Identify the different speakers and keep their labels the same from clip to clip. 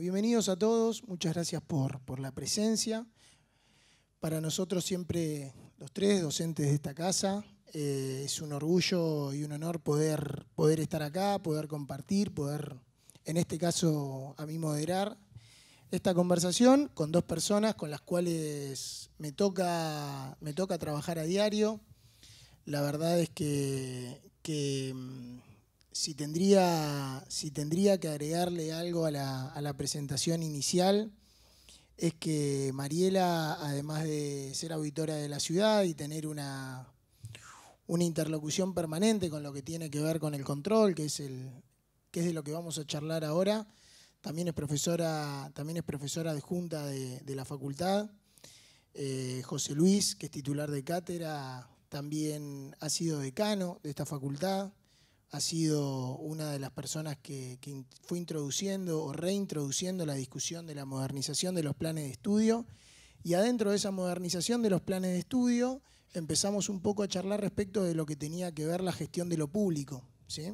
Speaker 1: bienvenidos a todos, muchas gracias por la presencia. Para nosotros siempre, los tres docentes de esta casa, es un orgullo y un honor poder estar acá, poder compartir, poder, en este caso, a mí moderar esta conversación con dos personas con las cuales me toca trabajar a diario. La verdad es que si tendría que agregarle algo a la presentación inicial, es que Mariela, además de ser auditora de la ciudad y tener una interlocución permanente con lo que tiene que ver con el control, que es de lo que vamos a charlar ahora, también es profesora adjunta de la facultad. José Luis, que es titular de cátedra, también ha sido decano de esta facultad. Ha sido una de las personas que fue introduciendo o reintroduciendo la discusión de la modernización de los planes de estudio. Y adentro de esa modernización de los planes de estudio empezamos un poco a charlar respecto de lo que tenía que ver la gestión de lo público, ¿sí?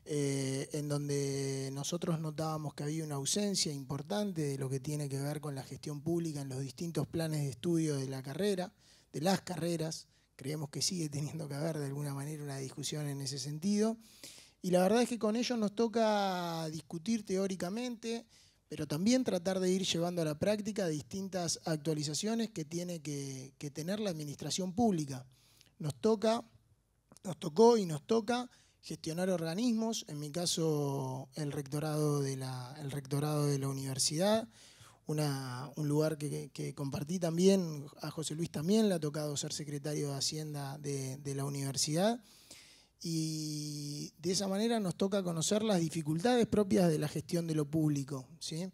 Speaker 1: En donde nosotros notábamos que había una ausencia importante de lo que tiene que ver con la gestión pública en los distintos planes de estudio de la carrera, de las carreras. Creemos que sigue teniendo que haber de alguna manera una discusión en ese sentido. Y la verdad es que con ellos nos toca discutir teóricamente, pero también tratar de ir llevando a la práctica distintas actualizaciones que tiene que tener la administración pública. Nos tocó y nos toca gestionar organismos, en mi caso el rectorado de la universidad, un lugar que compartí también. A José Luis también le ha tocado ser secretario de Hacienda de la universidad, y de esa manera nos toca conocer las dificultades propias de la gestión de lo público, ¿sí?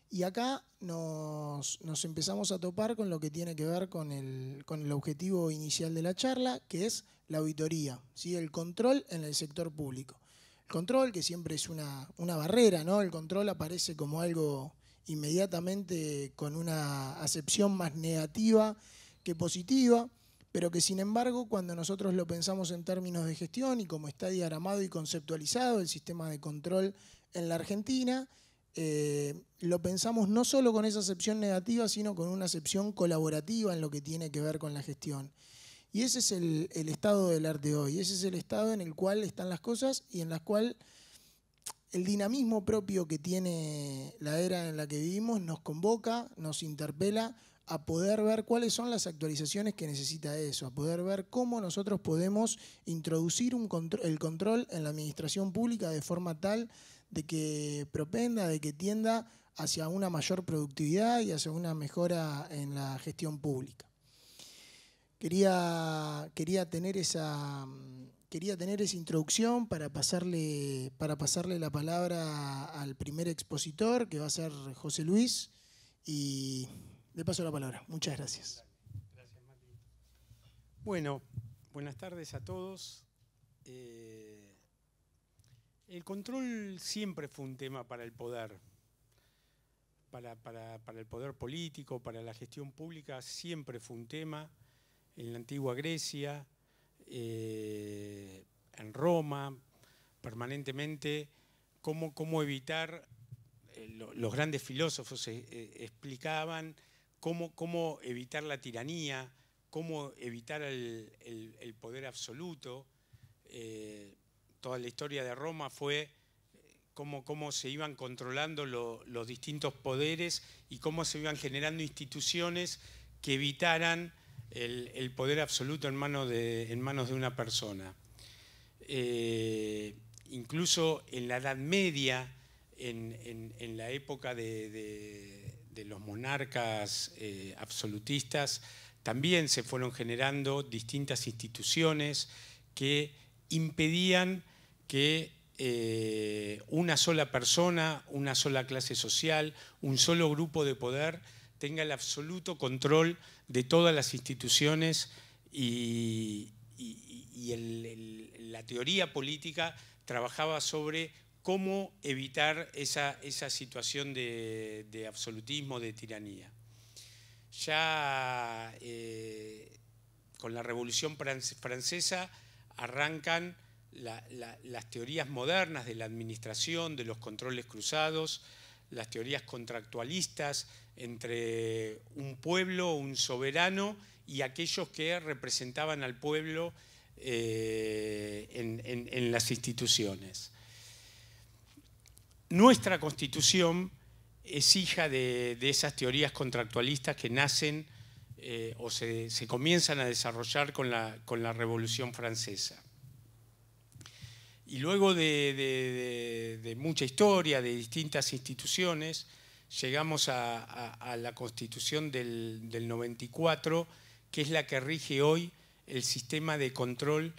Speaker 1: Y acá nos empezamos a topar con lo que tiene que ver con el objetivo inicial de la charla, que es la auditoría, ¿sí? El control en el sector público. El control, que siempre es una barrera, ¿no? El control aparece como algo inmediatamente con una acepción más negativa que positiva, pero que sin embargo cuando nosotros lo pensamos en términos de gestión y como está diagramado y conceptualizado el sistema de control en la Argentina, lo pensamos no solo con esa acepción negativa, sino con una acepción colaborativa en lo que tiene que ver con la gestión. Y ese es el estado del arte hoy, ese es el estado en el cual están las cosas y en las cuales el dinamismo propio que tiene la era en la que vivimos nos convoca, nos interpela a poder ver cuáles son las actualizaciones que necesita eso, a poder ver cómo nosotros podemos introducir el control en la administración pública de forma tal de que propenda, de que tienda hacia una mayor productividad y hacia una mejora en la gestión pública. Quería tener esa introducción para pasarle la palabra al primer expositor, que va a ser José Luis, y le paso la palabra. Muchas gracias.
Speaker 2: Gracias, Mati. Bueno, buenas tardes a todos. El control siempre fue un tema para el poder, para el poder político, para la gestión pública, siempre fue un tema. En la antigua Grecia, en Roma, permanentemente, cómo evitar, los grandes filósofos explicaban cómo evitar la tiranía, cómo evitar el poder absoluto. Toda la historia de Roma fue cómo se iban controlando los distintos poderes y cómo se iban generando instituciones que evitaran el poder absoluto en manos de una persona. Incluso en la Edad Media, en la época de los monarcas absolutistas, también se fueron generando distintas instituciones que impedían que una sola persona, una sola clase social, un solo grupo de poder tenga el absoluto control de todas las instituciones, y la teoría política trabajaba sobre cómo evitar esa situación de absolutismo, de tiranía. Ya con la Revolución Francesa arrancan las teorías modernas de la administración, de los controles cruzados, las teorías contractualistas entre un pueblo, un soberano y aquellos que representaban al pueblo en las instituciones. Nuestra Constitución es hija de esas teorías contractualistas que nacen o se comienzan a desarrollar con la Revolución Francesa. Y luego de mucha historia, de distintas instituciones, llegamos a la Constitución del 94, que es la que rige hoy el sistema de control,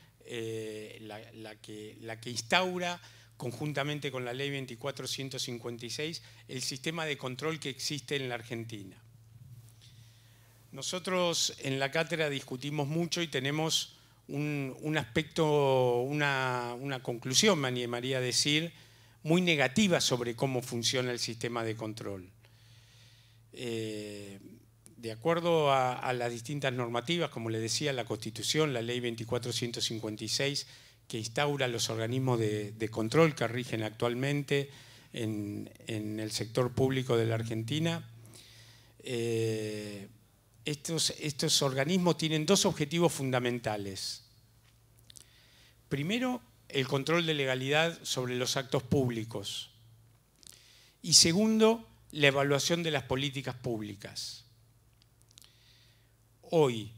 Speaker 2: la que instaura, conjuntamente con la Ley 24.156, el sistema de control que existe en la Argentina. Nosotros en la cátedra discutimos mucho y tenemos un aspecto, una conclusión, me animaría a decir, muy negativa sobre cómo funciona el sistema de control. De acuerdo a las distintas normativas, como le decía, la Constitución, la Ley 24.156, que instaura los organismos de control que rigen actualmente en el sector público de la Argentina. Estos organismos tienen dos objetivos fundamentales. Primero, el control de legalidad sobre los actos públicos. Y segundo, la evaluación de las políticas públicas. Hoy,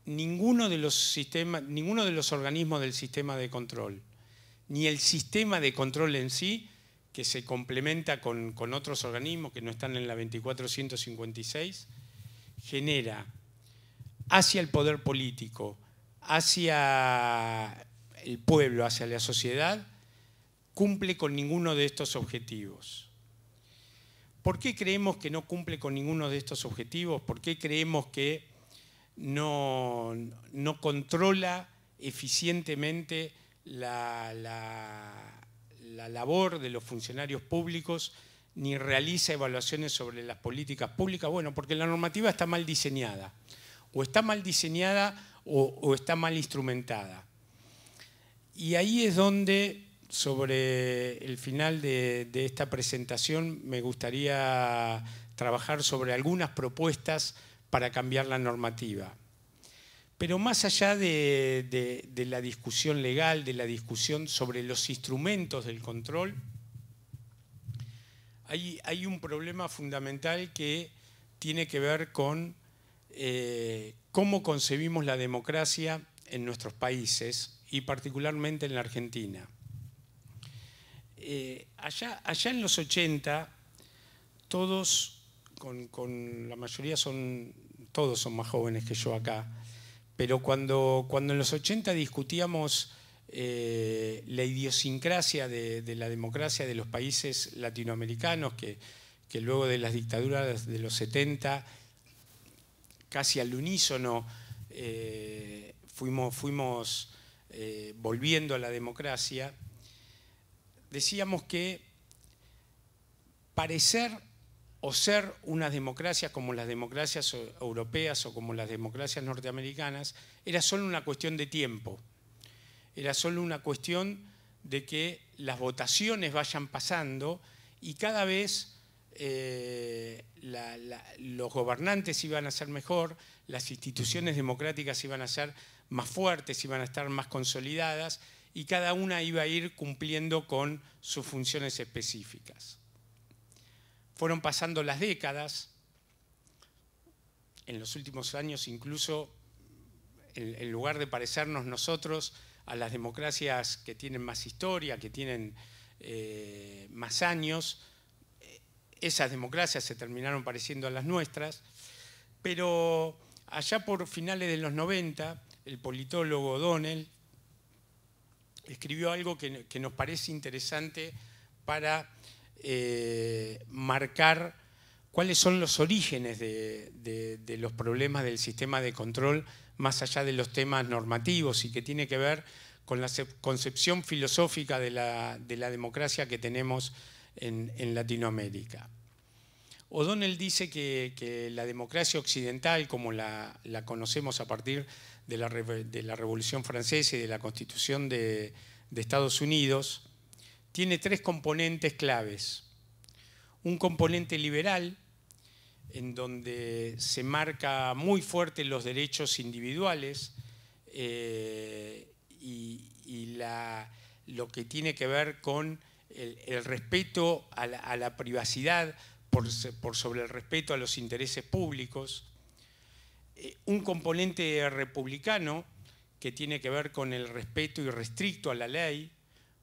Speaker 2: ninguno de los organismos del sistema de control, ni el sistema de control en sí, que se complementa con otros organismos que no están en la 24.156, genera hacia el poder político, hacia el pueblo, hacia la sociedad, cumple con ninguno de estos objetivos. ¿Por qué creemos que no cumple con ninguno de estos objetivos? ¿Por qué creemos que no controla eficientemente la labor de los funcionarios públicos ni realiza evaluaciones sobre las políticas públicas? Bueno, porque la normativa está mal diseñada. O está mal diseñada o está mal instrumentada. Y ahí es donde, sobre el final de esta presentación, me gustaría trabajar sobre algunas propuestas para cambiar la normativa. Pero más allá de la discusión legal, de la discusión sobre los instrumentos del control, hay un problema fundamental que tiene que ver con cómo concebimos la democracia en nuestros países y particularmente en la Argentina. Allá en los 80, todos, la mayoría todos son más jóvenes que yo acá, pero cuando en los 80 discutíamos la idiosincrasia de la democracia de los países latinoamericanos, que luego de las dictaduras de los 70, casi al unísono, fuimos volviendo a la democracia, decíamos que parecer o ser unas democracias como las democracias europeas o como las democracias norteamericanas era solo una cuestión de tiempo. Era solo una cuestión de que las votaciones vayan pasando y cada vez los gobernantes iban a ser mejor, las instituciones democráticas iban a ser más fuertes, iban a estar más consolidadas y cada una iba a ir cumpliendo con sus funciones específicas. Fueron pasando las décadas, en los últimos años incluso, en lugar de parecernos nosotros a las democracias que tienen más historia, que tienen más años, esas democracias se terminaron pareciendo a las nuestras, pero allá por finales de los 90, el politólogo O'Donnell escribió algo que nos parece interesante para marcar cuáles son los orígenes de los problemas del sistema de control más allá de los temas normativos y que tiene que ver con la concepción filosófica de la democracia que tenemos en Latinoamérica. O'Donnell dice que la democracia occidental, como la conocemos a partir de la Revolución Francesa y de la Constitución de Estados Unidos, tiene tres componentes claves. un componente liberal, en donde se marca muy fuerte los derechos individuales y lo que tiene que ver con el respeto a la privacidad por sobre el respeto a los intereses públicos. Un componente republicano que tiene que ver con el respeto irrestricto a la ley,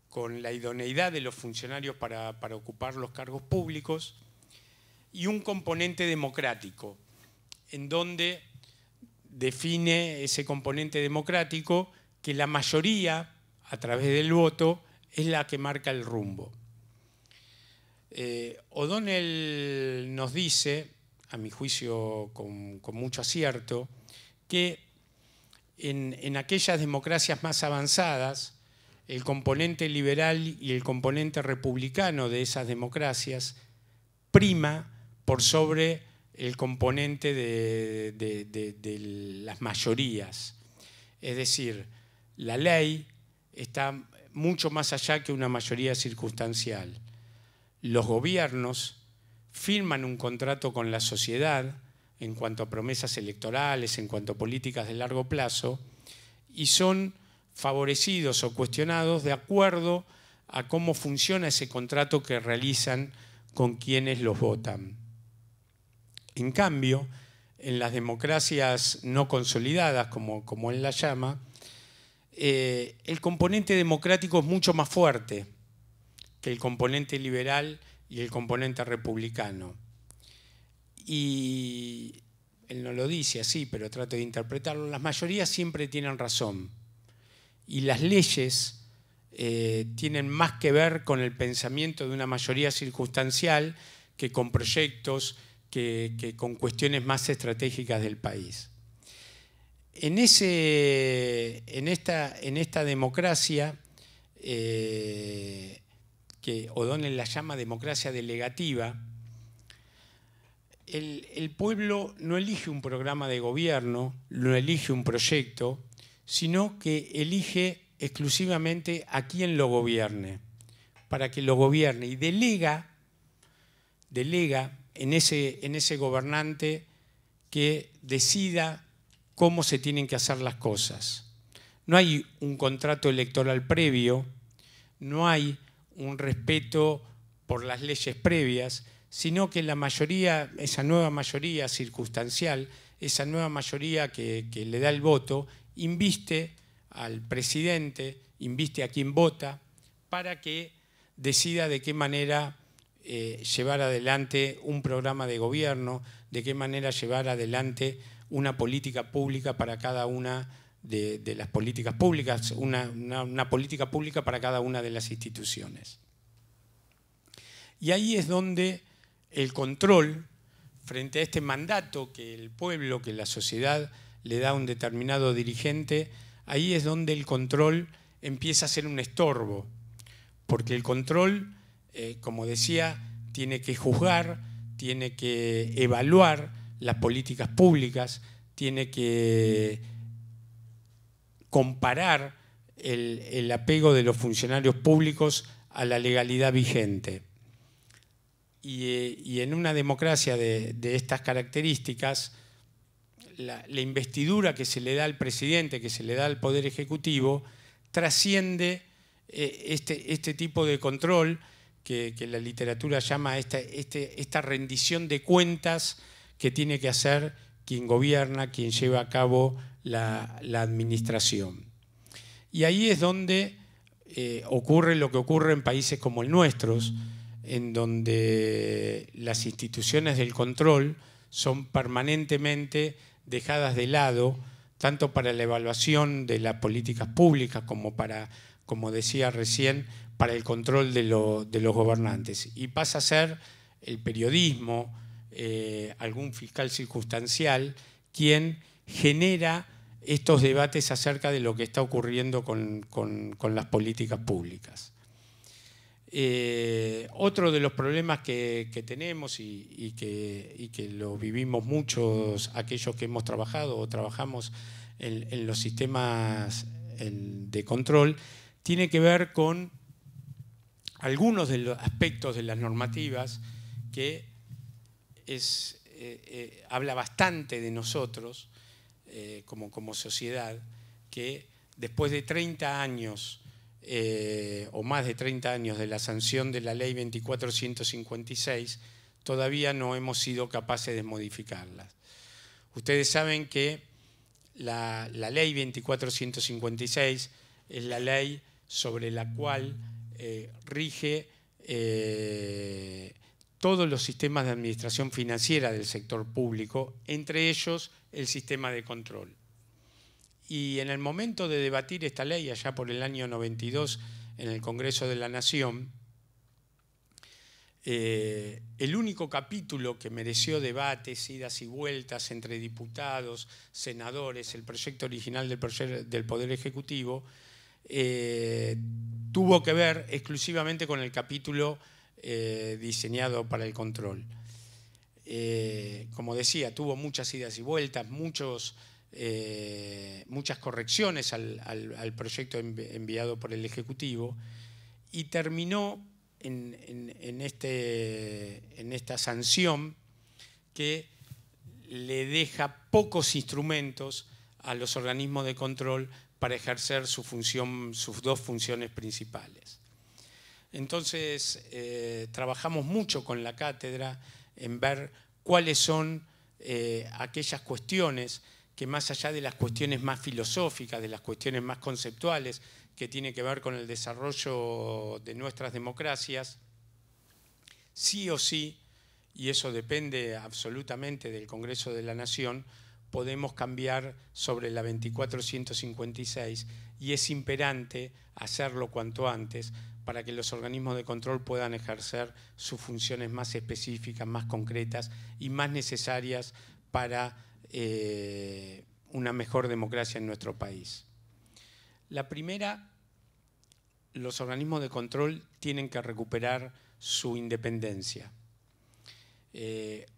Speaker 2: con la idoneidad de los funcionarios para ocupar los cargos públicos, y un componente democrático, en donde define ese componente democrático que la mayoría, a través del voto, es la que marca el rumbo. O'Donnell nos dice, a mi juicio con mucho acierto, que en aquellas democracias más avanzadas, el componente liberal y el componente republicano de esas democracias prima por sobre el componente de las mayorías. Es decir, la ley está mucho más allá que una mayoría circunstancial. Los gobiernos firman un contrato con la sociedad en cuanto a promesas electorales, en cuanto a políticas de largo plazo, y son favorecidos o cuestionados de acuerdo a cómo funciona ese contrato que realizan con quienes los votan. En cambio, en las democracias no consolidadas, como él la llama, el componente democrático es mucho más fuerte que el componente liberal y el componente republicano. Y él no lo dice así, pero trato de interpretarlo. Las mayorías siempre tienen razón. Y las leyes tienen más que ver con el pensamiento de una mayoría circunstancial que con proyectos, que con cuestiones más estratégicas del país. En esta democracia, que O'Donnell la llama democracia delegativa, el pueblo no elige un programa de gobierno, no elige un proyecto, sino que elige exclusivamente a quien lo gobierne, para que lo gobierne, y delega en ese gobernante que decida cómo se tienen que hacer las cosas. No hay un contrato electoral previo, no hay un respeto por las leyes previas, sino que la mayoría, esa nueva mayoría circunstancial, esa nueva mayoría que le da el voto, inviste al presidente, inviste a quien vota, para que decida de qué manera llevar adelante un programa de gobierno, de qué manera llevar adelante una política pública para cada una de las políticas públicas, una política pública para cada una de las instituciones. Y ahí es donde el control frente a este mandato que el pueblo, que la sociedad le da a un determinado dirigente, ahí es donde el control empieza a ser un estorbo, porque el control, como decía, tiene que juzgar, tiene que evaluar las políticas públicas, tiene que comparar el apego de los funcionarios públicos a la legalidad vigente. Y en una democracia de estas características, la investidura que se le da al presidente, que se le da al Poder Ejecutivo, trasciende este tipo de control que la literatura llama esta rendición de cuentas que tiene que hacer quien gobierna, quien lleva a cabo la administración. Y ahí es donde ocurre lo que ocurre en países como el nuestro, en donde las instituciones del control son permanentemente dejadas de lado, tanto para la evaluación de las políticas públicas como para, como decía recién, para el control de los gobernantes. Y pasa a ser el periodismo, algún fiscal circunstancial, quien genera estos debates acerca de lo que está ocurriendo con las políticas públicas. Otro de los problemas que tenemos y que lo vivimos muchos aquellos que hemos trabajado o trabajamos en los sistemas de control tiene que ver con algunos de los aspectos de las normativas que habla bastante de nosotros como sociedad, que después de 30 años o más de 30 años de la sanción de la ley 24.156, todavía no hemos sido capaces de modificarla. Ustedes saben que la ley 24.156 es la ley sobre la cual rige todos los sistemas de administración financiera del sector público, entre ellos el sistema de control. Y en el momento de debatir esta ley, allá por el año 92, en el Congreso de la Nación, el único capítulo que mereció debates, idas y vueltas entre diputados, senadores, el proyecto original del Poder Ejecutivo, tuvo que ver exclusivamente con el capítulo diseñado para el control. Como decía, tuvo muchas idas y vueltas, muchas correcciones al proyecto enviado por el Ejecutivo, y terminó en esta sanción que le deja pocos instrumentos a los organismos de control para ejercer sus dos funciones principales. Entonces, trabajamos mucho con la cátedra en ver cuáles son aquellas cuestiones que, más allá de las cuestiones más filosóficas, de las cuestiones más conceptuales, que tienen que ver con el desarrollo de nuestras democracias, sí o sí, y eso depende absolutamente del Congreso de la Nación, podemos cambiar sobre la 24.156, y es imperante hacerlo cuanto antes para que los organismos de control puedan ejercer sus funciones más específicas, más concretas y más necesarias para una mejor democracia en nuestro país. La primera, los organismos de control tienen que recuperar su independencia.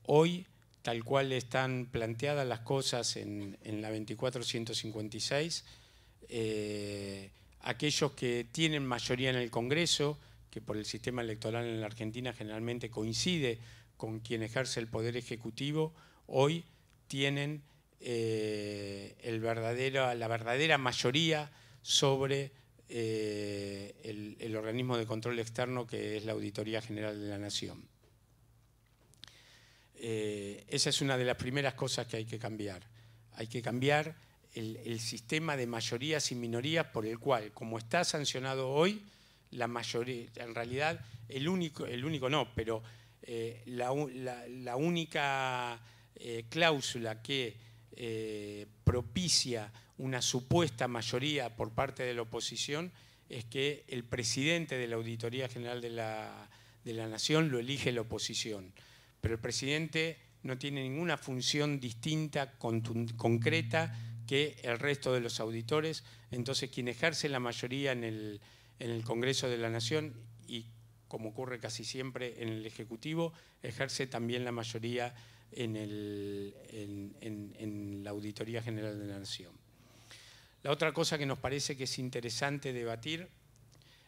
Speaker 2: Hoy, tal cual están planteadas las cosas en la 24.156, aquellos que tienen mayoría en el Congreso, que por el sistema electoral en la Argentina generalmente coincide con quien ejerce el Poder Ejecutivo, hoy tienen la verdadera mayoría sobre el organismo de control externo, que es la Auditoría General de la Nación. Esa es una de las primeras cosas que hay que cambiar. Hay que cambiar el sistema de mayorías y minorías por el cual, como está sancionado hoy, la mayoría, en realidad la única cláusula que propicia una supuesta mayoría por parte de la oposición es que el presidente de la Auditoría General de la Nación lo elige la oposición. Pero el presidente no tiene ninguna función distinta, concreta, que el resto de los auditores. Entonces, quien ejerce la mayoría en el Congreso de la Nación, y como ocurre casi siempre en el Ejecutivo, ejerce también la mayoría en la Auditoría General de la Nación. La otra cosa que nos parece que es interesante debatir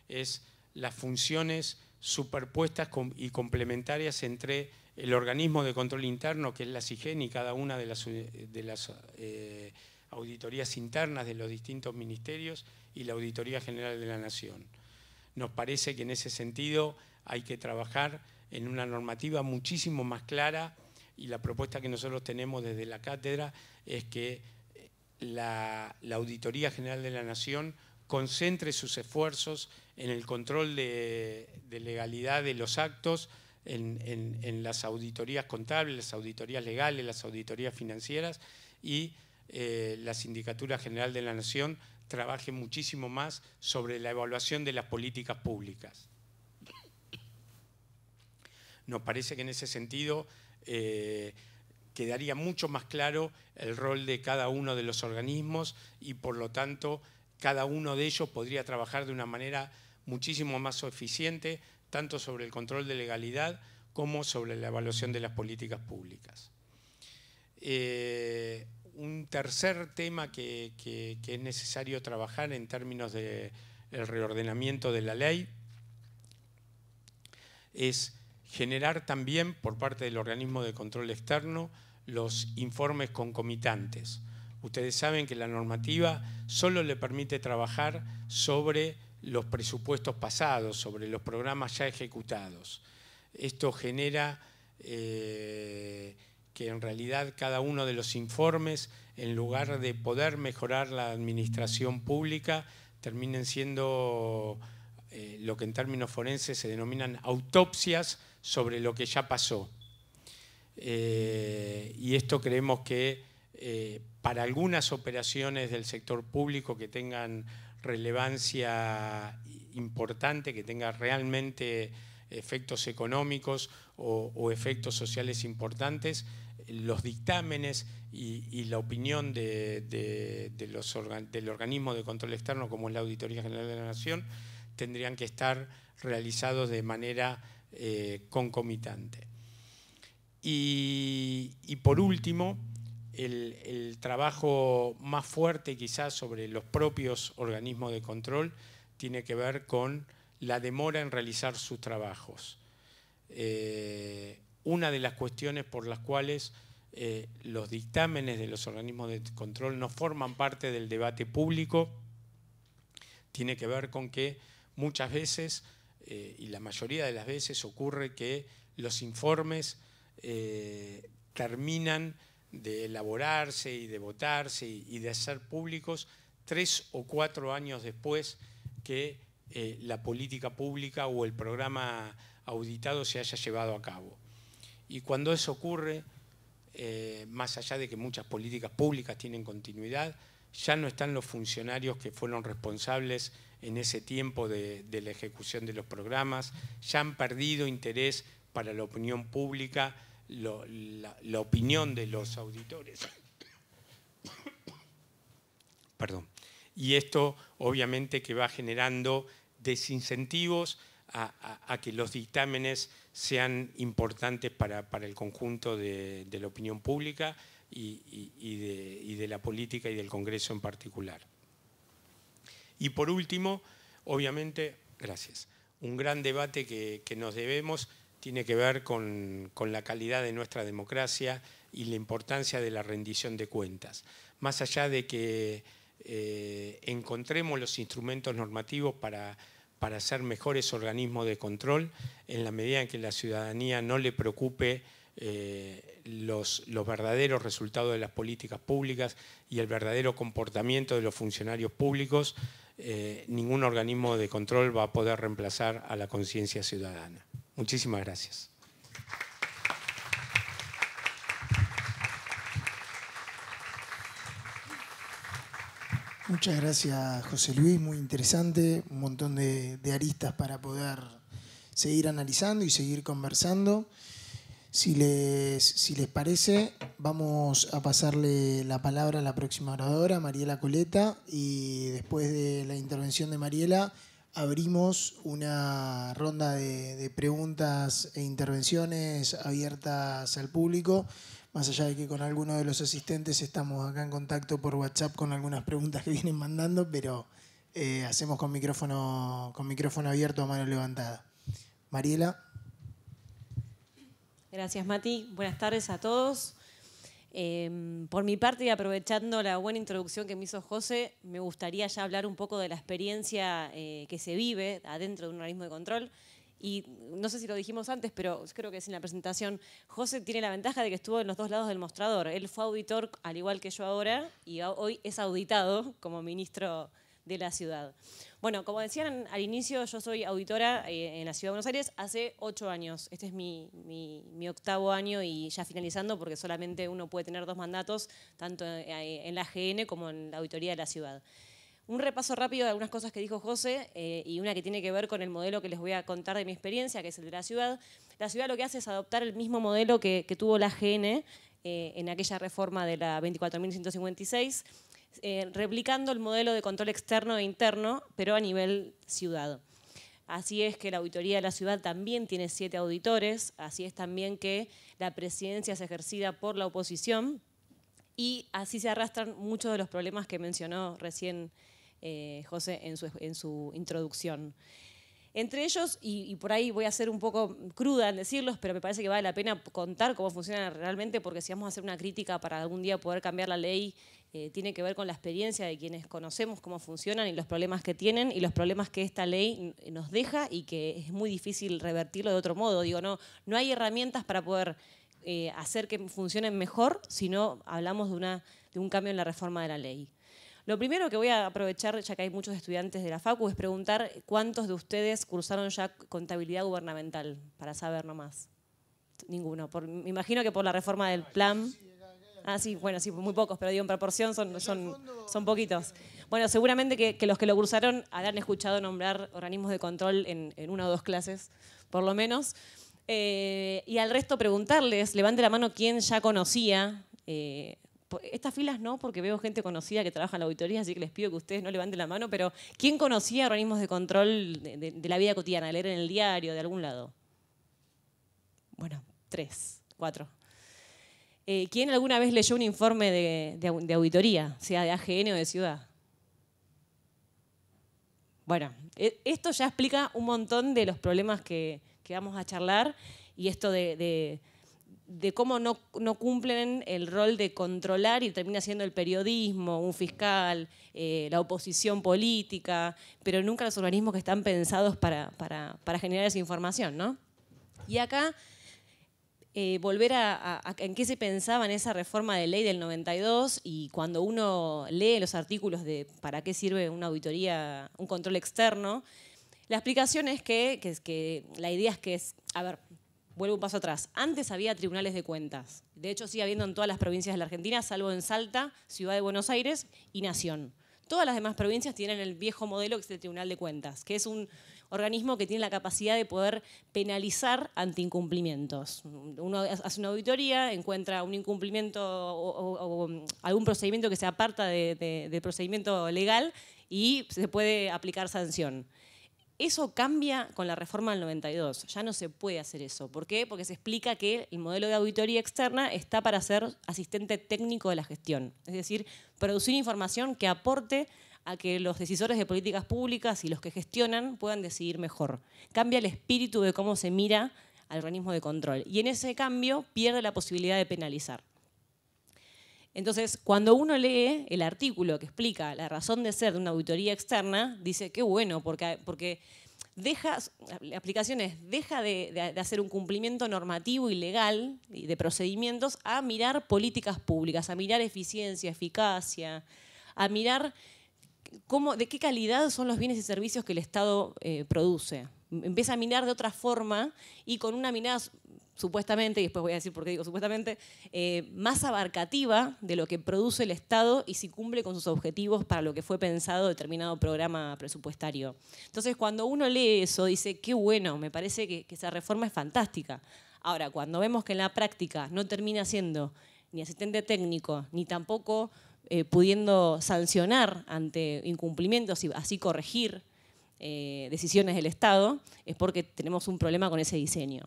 Speaker 2: es las funciones superpuestas y complementarias entre el organismo de control interno, que es la SIGEN, y cada una de las auditorías internas de los distintos ministerios, y la Auditoría General de la Nación. Nos parece que en ese sentido hay que trabajar en una normativa muchísimo más clara, y la propuesta que nosotros tenemos desde la cátedra es que la Auditoría General de la Nación concentre sus esfuerzos en el control de legalidad de los actos, en las auditorías contables, las auditorías legales, las auditorías financieras, y la Sindicatura General de la Nación trabaje muchísimo más sobre la evaluación de las políticas públicas. Nos parece que en ese sentido quedaría mucho más claro el rol de cada uno de los organismos, y por lo tanto cada uno de ellos podría trabajar de una manera muchísimo más eficiente, tanto sobre el control de legalidad como sobre la evaluación de las políticas públicas. Un tercer tema que es necesario trabajar en términos del reordenamiento de la ley es Generar también, por parte del organismo de control externo, los informes concomitantes. Ustedes saben que la normativa solo le permite trabajar sobre los presupuestos pasados, sobre los programas ya ejecutados. Esto genera que en realidad cada uno de los informes, en lugar de poder mejorar la administración pública, terminen siendo lo que en términos forenses se denominan autopsias sobre lo que ya pasó. Y esto creemos que para algunas operaciones del sector público que tengan relevancia importante, que tengan realmente efectos económicos o efectos sociales importantes, los dictámenes y la opinión del organismo de control externo, como es la Auditoría General de la Nación, tendrían que estar realizados de manera concomitante. Y por último, el trabajo más fuerte quizás sobre los propios organismos de control tiene que ver con la demora en realizar sus trabajos. Una de las cuestiones por las cuales los dictámenes de los organismos de control no forman parte del debate público tiene que ver con que muchas veces, y la mayoría de las veces, ocurre que los informes terminan de elaborarse y de votarse y de ser públicos 3 o 4 años después que la política pública o el programa auditado se haya llevado a cabo. Y cuando eso ocurre, más allá de que muchas políticas públicas tienen continuidad, ya no están los funcionarios que fueron responsables en ese tiempo de la ejecución de los programas, ya han perdido interés para la opinión pública, la opinión de los auditores. Perdón. Y esto obviamente que va generando desincentivos a que los dictámenes sean importantes para el conjunto de la opinión pública y de la política y del Congreso en particular. Y por último, obviamente, gracias, un gran debate que nos debemos tiene que ver con la calidad de nuestra democracia y la importancia de la rendición de cuentas. Más allá de que encontremos los instrumentos normativos para ser mejores organismos de control, en la medida en que la ciudadanía no le preocupe los verdaderos resultados de las políticas públicas y el verdadero comportamiento de los funcionarios públicos, ningún organismo de control va a poder reemplazar a la conciencia ciudadana. Muchísimas gracias.
Speaker 1: Muchas gracias, José Luis, muy interesante, un montón de aristas para poder seguir analizando y seguir conversando. Si les parece, vamos a pasarle la palabra a la próxima oradora, Mariela Coleta, y después de la intervención de Mariela abrimos una ronda de preguntas e intervenciones abiertas al público, más allá de que con algunos de los asistentes estamos acá en contacto por WhatsApp con algunas preguntas que vienen mandando, pero hacemos con micrófono abierto a mano levantada. Mariela.
Speaker 3: Gracias, Mati. Buenas tardes a todos. Por mi parte, y aprovechando la buena introducción que me hizo José, me gustaría ya hablar un poco de la experiencia que se vive adentro de un organismo de control. Y no sé si lo dijimos antes, pero creo que sí en la presentación, José tiene la ventaja de que estuvo en los dos lados del mostrador. Él fue auditor, al igual que yo ahora, y hoy es auditado como ministro de la ciudad. Bueno, como decían al inicio, yo soy auditora en la Ciudad de Buenos Aires hace 8 años. Este es mi 8º año y ya finalizando porque solamente uno puede tener 2 mandatos, tanto en la AGN como en la Auditoría de la Ciudad. Un repaso rápido de algunas cosas que dijo José y una que tiene que ver con el modelo que les voy a contar de mi experiencia, que es el de la ciudad. La ciudad lo que hace es adoptar el mismo modelo que tuvo la AGN en aquella reforma de la 24.156, replicando el modelo de control externo e interno, pero a nivel ciudad. Así es que la Auditoría de la Ciudad también tiene 7 auditores, así es también que la presidencia es ejercida por la oposición y así se arrastran muchos de los problemas que mencionó recién José en su introducción. Entre ellos, y por ahí voy a ser un poco cruda en decirlos, pero me parece que vale la pena contar cómo funciona realmente, porque si vamos a hacer una crítica para algún día poder cambiar la ley, tiene que ver con la experiencia de quienes conocemos cómo funcionan y los problemas que tienen y los problemas que esta ley nos deja y que es muy difícil revertirlo de otro modo. Digo, no hay herramientas para poder hacer que funcionen mejor si no hablamos de un cambio en la reforma de la ley. Lo primero que voy a aprovechar, ya que hay muchos estudiantes de la Facu, es preguntar cuántos de ustedes cursaron ya contabilidad gubernamental, para saber nomás. Ninguno. Me imagino que por la reforma del plan. Ah, sí, bueno, sí, muy pocos, pero digo, en proporción son poquitos. Bueno, seguramente que los que lo cursaron habrán escuchado nombrar organismos de control en una o dos clases, por lo menos. Y al resto preguntarles, levante la mano quién ya conocía. Estas filas no, porque veo gente conocida que trabaja en la auditoría, así que les pido que ustedes no levanten la mano, pero ¿quién conocía organismos de control de la vida cotidiana, de leer en el diario, de algún lado? Bueno, 3, 4. ¿Quién alguna vez leyó un informe de auditoría, sea de AGN o de Ciudad? Bueno, esto ya explica un montón de los problemas que vamos a charlar y esto de cómo no cumplen el rol de controlar y termina siendo el periodismo, un fiscal, la oposición política, pero nunca los organismos que están pensados para generar esa información, ¿no? Y acá, volver a en qué se pensaba en esa reforma de ley del 92 y cuando uno lee los artículos de para qué sirve una auditoría, un control externo, la explicación es que la idea es que a ver, vuelvo un paso atrás. Antes había tribunales de cuentas. De hecho, sigue habiendo en todas las provincias de la Argentina, salvo en Salta, Ciudad de Buenos Aires y Nación. Todas las demás provincias tienen el viejo modelo que es el Tribunal de Cuentas, que es un organismo que tiene la capacidad de poder penalizar ante incumplimientos. Uno hace una auditoría, encuentra un incumplimiento o algún procedimiento que se aparta del procedimiento legal y se puede aplicar sanción. Eso cambia con la reforma del 92. Ya no se puede hacer eso. ¿Por qué? Porque se explica que el modelo de auditoría externa está para ser asistente técnico de la gestión. Es decir, producir información que aporte a que los decisores de políticas públicas y los que gestionan puedan decidir mejor. Cambia el espíritu de cómo se mira al organismo de control. Y en ese cambio pierde la posibilidad de penalizar. Entonces, cuando uno lee el artículo que explica la razón de ser de una auditoría externa, dice, qué bueno, porque la aplicación deja de hacer un cumplimiento normativo y legal y de procedimientos a mirar políticas públicas, a mirar eficiencia, eficacia, a mirar de qué calidad son los bienes y servicios que el Estado produce. Empieza a mirar de otra forma y con una mirada supuestamente, y después voy a decir por qué digo supuestamente, más abarcativa de lo que produce el Estado y si cumple con sus objetivos para lo que fue pensado determinado programa presupuestario. Entonces, cuando uno lee eso, dice, qué bueno, me parece que esa reforma es fantástica. Ahora, cuando vemos que en la práctica no termina siendo ni asistente técnico, ni tampoco pudiendo sancionar ante incumplimientos y así corregir decisiones del Estado, es porque tenemos un problema con ese diseño.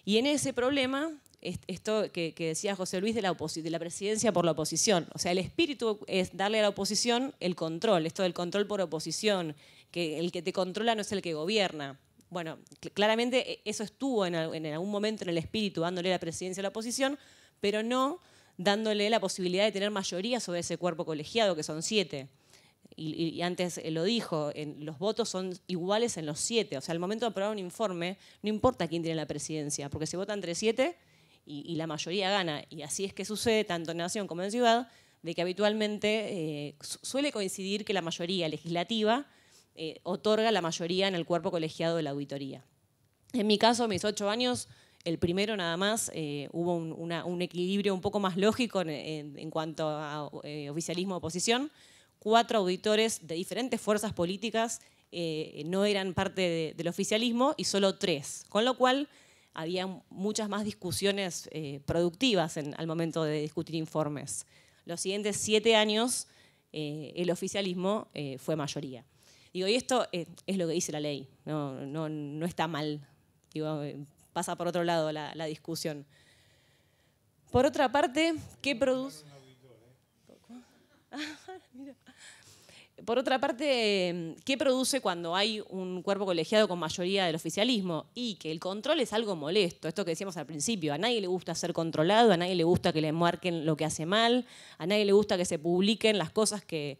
Speaker 3: Y en ese problema, esto que decía José Luis de la presidencia por la oposición, o sea, el espíritu es darle a la oposición el control, esto del control por oposición, que el que te controla no es el que gobierna. Bueno, claramente eso estuvo en algún momento en el espíritu, dándole la presidencia a la oposición, pero no dándole la posibilidad de tener mayoría sobre ese cuerpo colegiado, que son 7. Y antes lo dijo, los votos son iguales en los 7. O sea, al momento de aprobar un informe, no importa quién tiene la presidencia, porque se vota entre 7 y la mayoría gana. Y así es que sucede tanto en Nación como en Ciudad, de que habitualmente suele coincidir que la mayoría legislativa otorga la mayoría en el cuerpo colegiado de la auditoría. En mi caso, mis 8 años, el primero nada más, hubo un equilibrio un poco más lógico en cuanto a oficialismo-oposición. 4 auditores de diferentes fuerzas políticas no eran parte del oficialismo y solo 3, con lo cual había muchas más discusiones productivas al momento de discutir informes. Los siguientes 7 años el oficialismo fue mayoría. Digo, y esto es lo que dice la ley, no está mal, digo, pasa por otro lado la discusión. Por otra parte, ¿qué produce? Por otra parte, ¿qué produce cuando hay un cuerpo colegiado con mayoría del oficialismo? Y que el control es algo molesto, esto que decíamos al principio. A nadie le gusta ser controlado, a nadie le gusta que le marquen lo que hace mal, a nadie le gusta que se publiquen las cosas que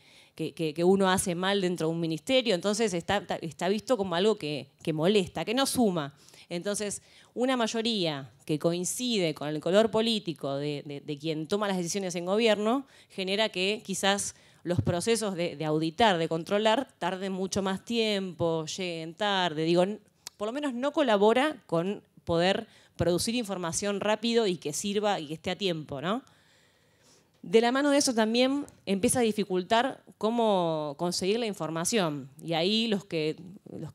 Speaker 3: uno hace mal dentro de un ministerio. Entonces está visto como algo que molesta, que no suma. Entonces, una mayoría que coincide con el color político de quien toma las decisiones en gobierno genera que quizás los procesos de auditar, de controlar, tarden mucho más tiempo, lleguen tarde. Digo, por lo menos no colabora con poder producir información rápido y que sirva y que esté a tiempo, ¿no? De la mano de eso también empieza a dificultar cómo conseguir la información. Y ahí los que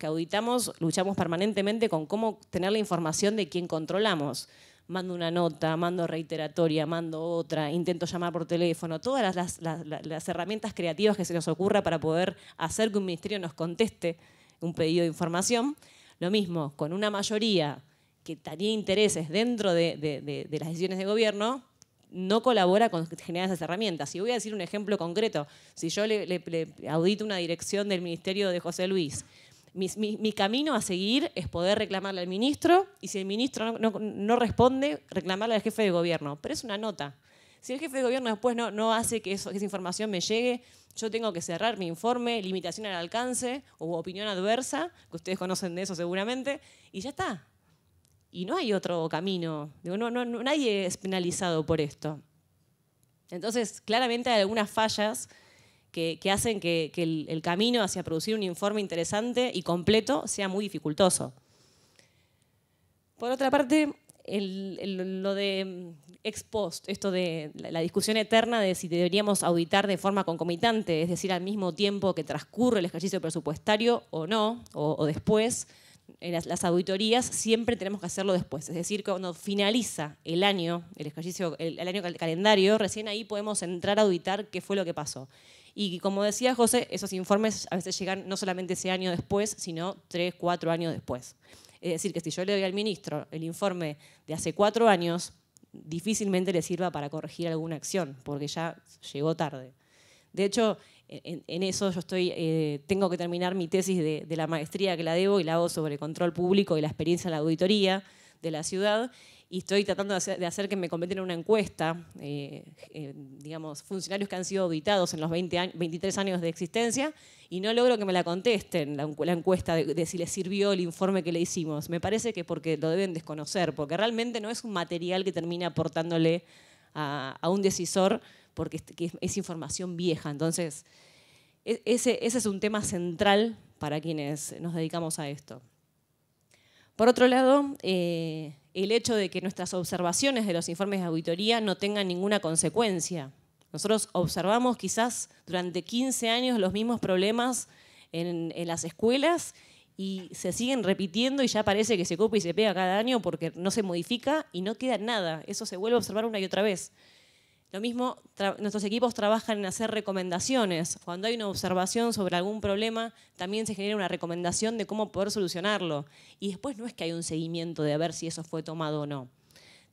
Speaker 3: auditamos luchamos permanentemente con cómo tener la información de quién controlamos. Mando una nota, mando reiteratoria, mando otra, intento llamar por teléfono, todas las herramientas creativas que se nos ocurra para poder hacer que un ministerio nos conteste un pedido de información. Lo mismo, con una mayoría que tenía intereses dentro de las decisiones de gobierno, no colabora con generar esas herramientas. Y voy a decir un ejemplo concreto. Si yo le audito una dirección del ministerio de José Luis, mi camino a seguir es poder reclamarle al ministro y si el ministro no responde, reclamarle al jefe de gobierno. Pero es una nota. Si el jefe de gobierno después no hace que esa información me llegue, yo tengo que cerrar mi informe, limitación al alcance o opinión adversa, que ustedes conocen de eso seguramente, y ya está. Y no hay otro camino. Digo, nadie es penalizado por esto. Entonces, claramente hay algunas fallas que hacen que el camino hacia producir un informe interesante y completo sea muy dificultoso. Por otra parte, lo de ex post, esto de la discusión eterna de si deberíamos auditar de forma concomitante, es decir, al mismo tiempo que transcurre el ejercicio presupuestario o no, o después. En las auditorías siempre tenemos que hacerlo después, es decir, cuando finaliza el año, el ejercicio, el año calendario, recién ahí podemos entrar a auditar qué fue lo que pasó. Y como decía José, esos informes a veces llegan no solamente ese año después, sino 3, 4 años después. Es decir, que si yo le doy al ministro el informe de hace 4 años, difícilmente le sirva para corregir alguna acción, porque ya llegó tarde. De hecho, en eso yo tengo que terminar mi tesis de la maestría que la debo y la hago sobre control público y la experiencia en la auditoría de la ciudad y estoy tratando de hacer que me completen una encuesta, digamos, funcionarios que han sido auditados en los 23 años de existencia y no logro que me la contesten la encuesta de si les sirvió el informe que le hicimos. Me parece que porque lo deben desconocer, porque realmente no es un material que termina aportándole a un decisor porque es información vieja. Entonces, ese es un tema central para quienes nos dedicamos a esto. Por otro lado, el hecho de que nuestras observaciones de los informes de auditoría no tengan ninguna consecuencia. Nosotros observamos quizás durante 15 años los mismos problemas en las escuelas y se siguen repitiendo y ya parece que se copia y se pega cada año porque no se modifica y no queda nada. Eso se vuelve a observar una y otra vez. Lo mismo, nuestros equipos trabajan en hacer recomendaciones. Cuando hay una observación sobre algún problema, también se genera una recomendación de cómo poder solucionarlo. Y después no es que hay un seguimiento de ver si eso fue tomado o no.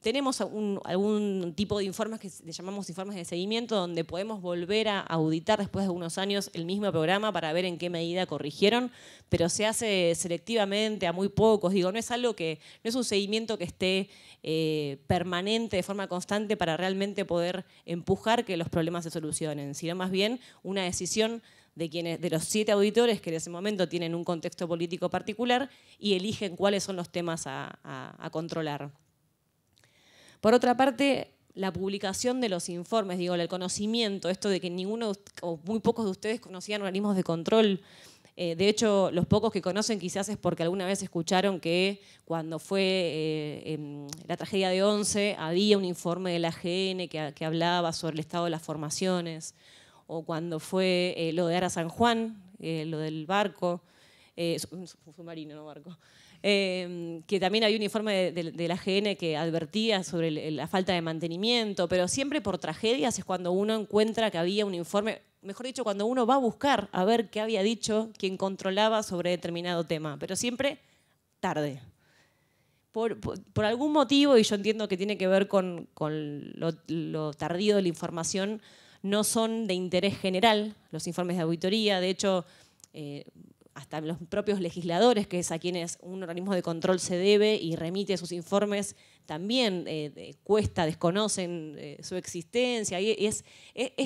Speaker 3: Tenemos algún tipo de informes que le llamamos informes de seguimiento, donde podemos volver a auditar después de unos años el mismo programa para ver en qué medida corrigieron, pero se hace selectivamente a muy pocos. Digo, no es algo que, no es un seguimiento que esté permanente, de forma constante, para realmente poder empujar que los problemas se solucionen, sino más bien una decisión de los 7 auditores que en ese momento tienen un contexto político particular y eligen cuáles son los temas a controlar. Por otra parte, la publicación de los informes, digo, el conocimiento, esto de que ninguno o muy pocos de ustedes conocían organismos de control. De hecho, los pocos que conocen quizás es porque alguna vez escucharon que cuando fue la tragedia de Once había un informe de la AGN que hablaba sobre el estado de las formaciones, o cuando fue lo de Ara San Juan, lo del barco, submarino, no barco. Que también había un informe de la AGN que advertía sobre la falta de mantenimiento, pero siempre por tragedias es cuando uno encuentra que había un informe, mejor dicho, cuando uno va a buscar a ver qué había dicho quien controlaba sobre determinado tema, pero siempre tarde. Por algún motivo, y yo entiendo que tiene que ver con lo tardío de la información, no son de interés general los informes de auditoría. De hecho, hasta los propios legisladores, que es a quienes un organismo de control se debe y remite sus informes, también desconocen su existencia. Y es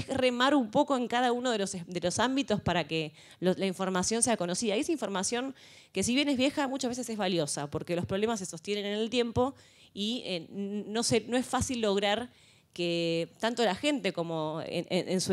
Speaker 3: remar un poco en cada uno de los ámbitos para que la información sea conocida. Y esa información, que si bien es vieja, muchas veces es valiosa, porque los problemas se sostienen en el tiempo y no es fácil lograr que tanto la gente como en su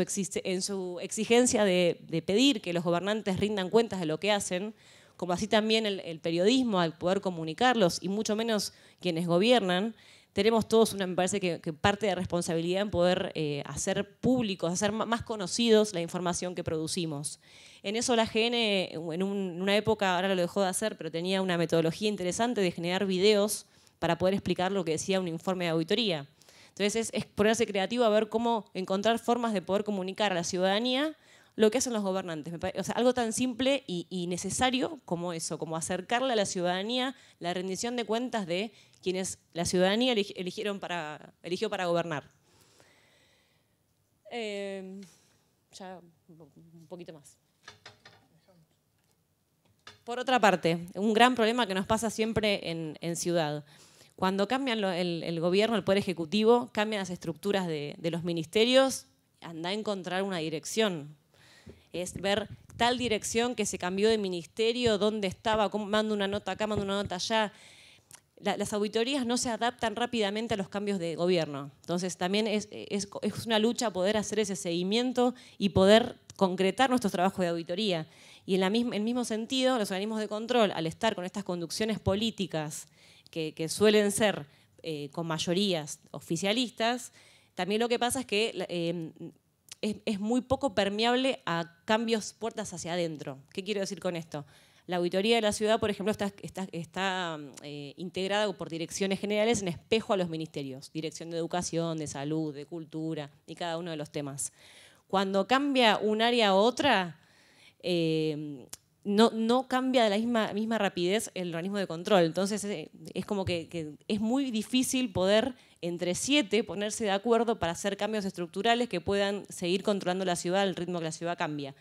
Speaker 3: exigencia de pedir que los gobernantes rindan cuentas de lo que hacen, como así también el periodismo al poder comunicarlos, y mucho menos quienes gobiernan, tenemos todos, me parece que parte de responsabilidad en poder hacer públicos, hacer más conocidos la información que producimos. En eso la GN, en una época, ahora lo dejó de hacer, pero tenía una metodología interesante de generar videos para poder explicar lo que decía un informe de auditoría. Entonces es ponerse creativo a ver cómo encontrar formas de poder comunicar a la ciudadanía lo que hacen los gobernantes. O sea, algo tan simple y necesario como eso, como acercarle a la ciudadanía la rendición de cuentas de quienes la ciudadanía eligió para gobernar. Ya un poquito más. Por otra parte, un gran problema que nos pasa siempre en ciudad. Cuando cambian el gobierno, el poder ejecutivo, cambian las estructuras de los ministerios, anda a encontrar una dirección. Es ver tal dirección que se cambió de ministerio, dónde estaba, mando una nota acá, mando una nota allá. Las auditorías no se adaptan rápidamente a los cambios de gobierno. Entonces también es una lucha poder hacer ese seguimiento y poder concretar nuestros trabajos de auditoría. Y en el mismo sentido, los organismos de control, al estar con estas conducciones políticas que suelen ser con mayorías oficialistas, también lo que pasa es que es muy poco permeable a cambios puertas hacia adentro. ¿Qué quiero decir con esto? La auditoría de la ciudad, por ejemplo, está integrada por direcciones generales en espejo a los ministerios. Dirección de Educación, de Salud, de Cultura y cada uno de los temas. Cuando cambia un área a otra, no cambia de la misma rapidez el organismo de control. Entonces es como que es muy difícil poder entre 7 ponerse de acuerdo para hacer cambios estructurales que puedan seguir controlando la ciudad al ritmo que la ciudad cambia.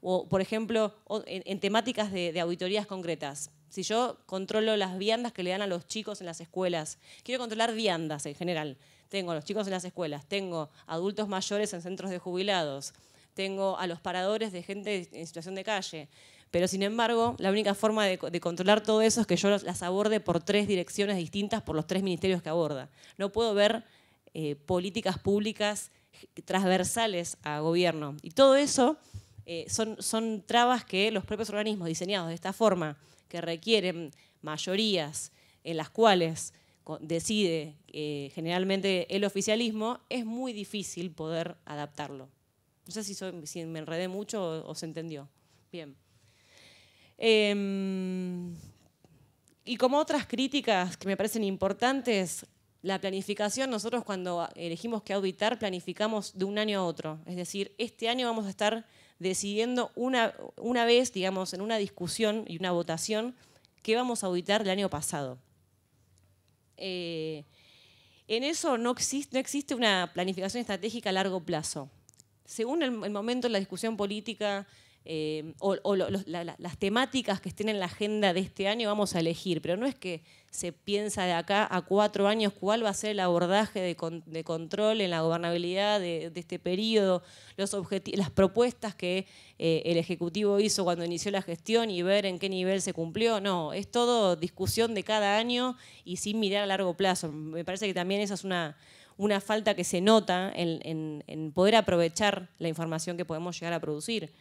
Speaker 3: O, por ejemplo, en temáticas de auditorías concretas. Si yo controlo las viandas que le dan a los chicos en las escuelas, quiero controlar viandas en general. Tengo a los chicos en las escuelas, tengo adultos mayores en centros de jubilados, tengo a los paradores de gente en situación de calle. Pero, sin embargo, la única forma de controlar todo eso es que yo las aborde por 3 direcciones distintas, por los 3 ministerios que aborda. No puedo ver políticas públicas transversales a gobierno. Y todo eso son trabas que los propios organismos diseñados de esta forma, que requieren mayorías en las cuales decide generalmente el oficialismo, es muy difícil poder adaptarlo. No sé si me enredé mucho o se entendió. Bien. Y como otras críticas que me parecen importantes, la planificación, nosotros cuando elegimos qué auditar, planificamos de un año a otro. Es decir, este año vamos a estar decidiendo una vez, digamos, en una discusión y una votación, qué vamos a auditar del año pasado. En eso no existe una planificación estratégica a largo plazo. Según el momento de la discusión política, las temáticas que estén en la agenda de este año vamos a elegir, pero no es que se piensa de acá a 4 años cuál va a ser el abordaje de control en la gobernabilidad de este periodo, las propuestas que el Ejecutivo hizo cuando inició la gestión y ver en qué nivel se cumplió. No, es todo discusión de cada año y sin mirar a largo plazo. Me parece que también esa es una falta que se nota en poder aprovechar la información que podemos llegar a producir.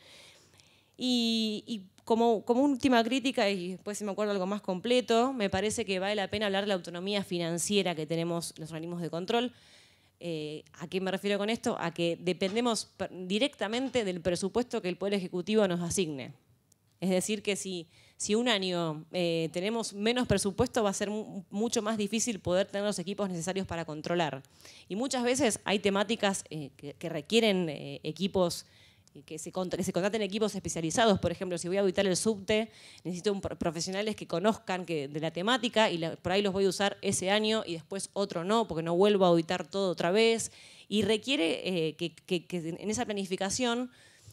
Speaker 3: Y como última crítica, y después si me acuerdo algo más completo, me parece que vale la pena hablar de la autonomía financiera que tenemos los organismos de control. ¿A qué me refiero con esto? A que dependemos directamente del presupuesto que el Poder Ejecutivo nos asigne. Es decir, que si un año tenemos menos presupuesto, va a ser mucho más difícil poder tener los equipos necesarios para controlar. Y muchas veces hay temáticas que requieren equipos que se contraten equipos especializados. Por ejemplo, si voy a auditar el subte, necesito profesionales que conozcan de la temática y por ahí los voy a usar ese año y después otro no, porque no vuelvo a auditar todo otra vez. Y requiere que en esa planificación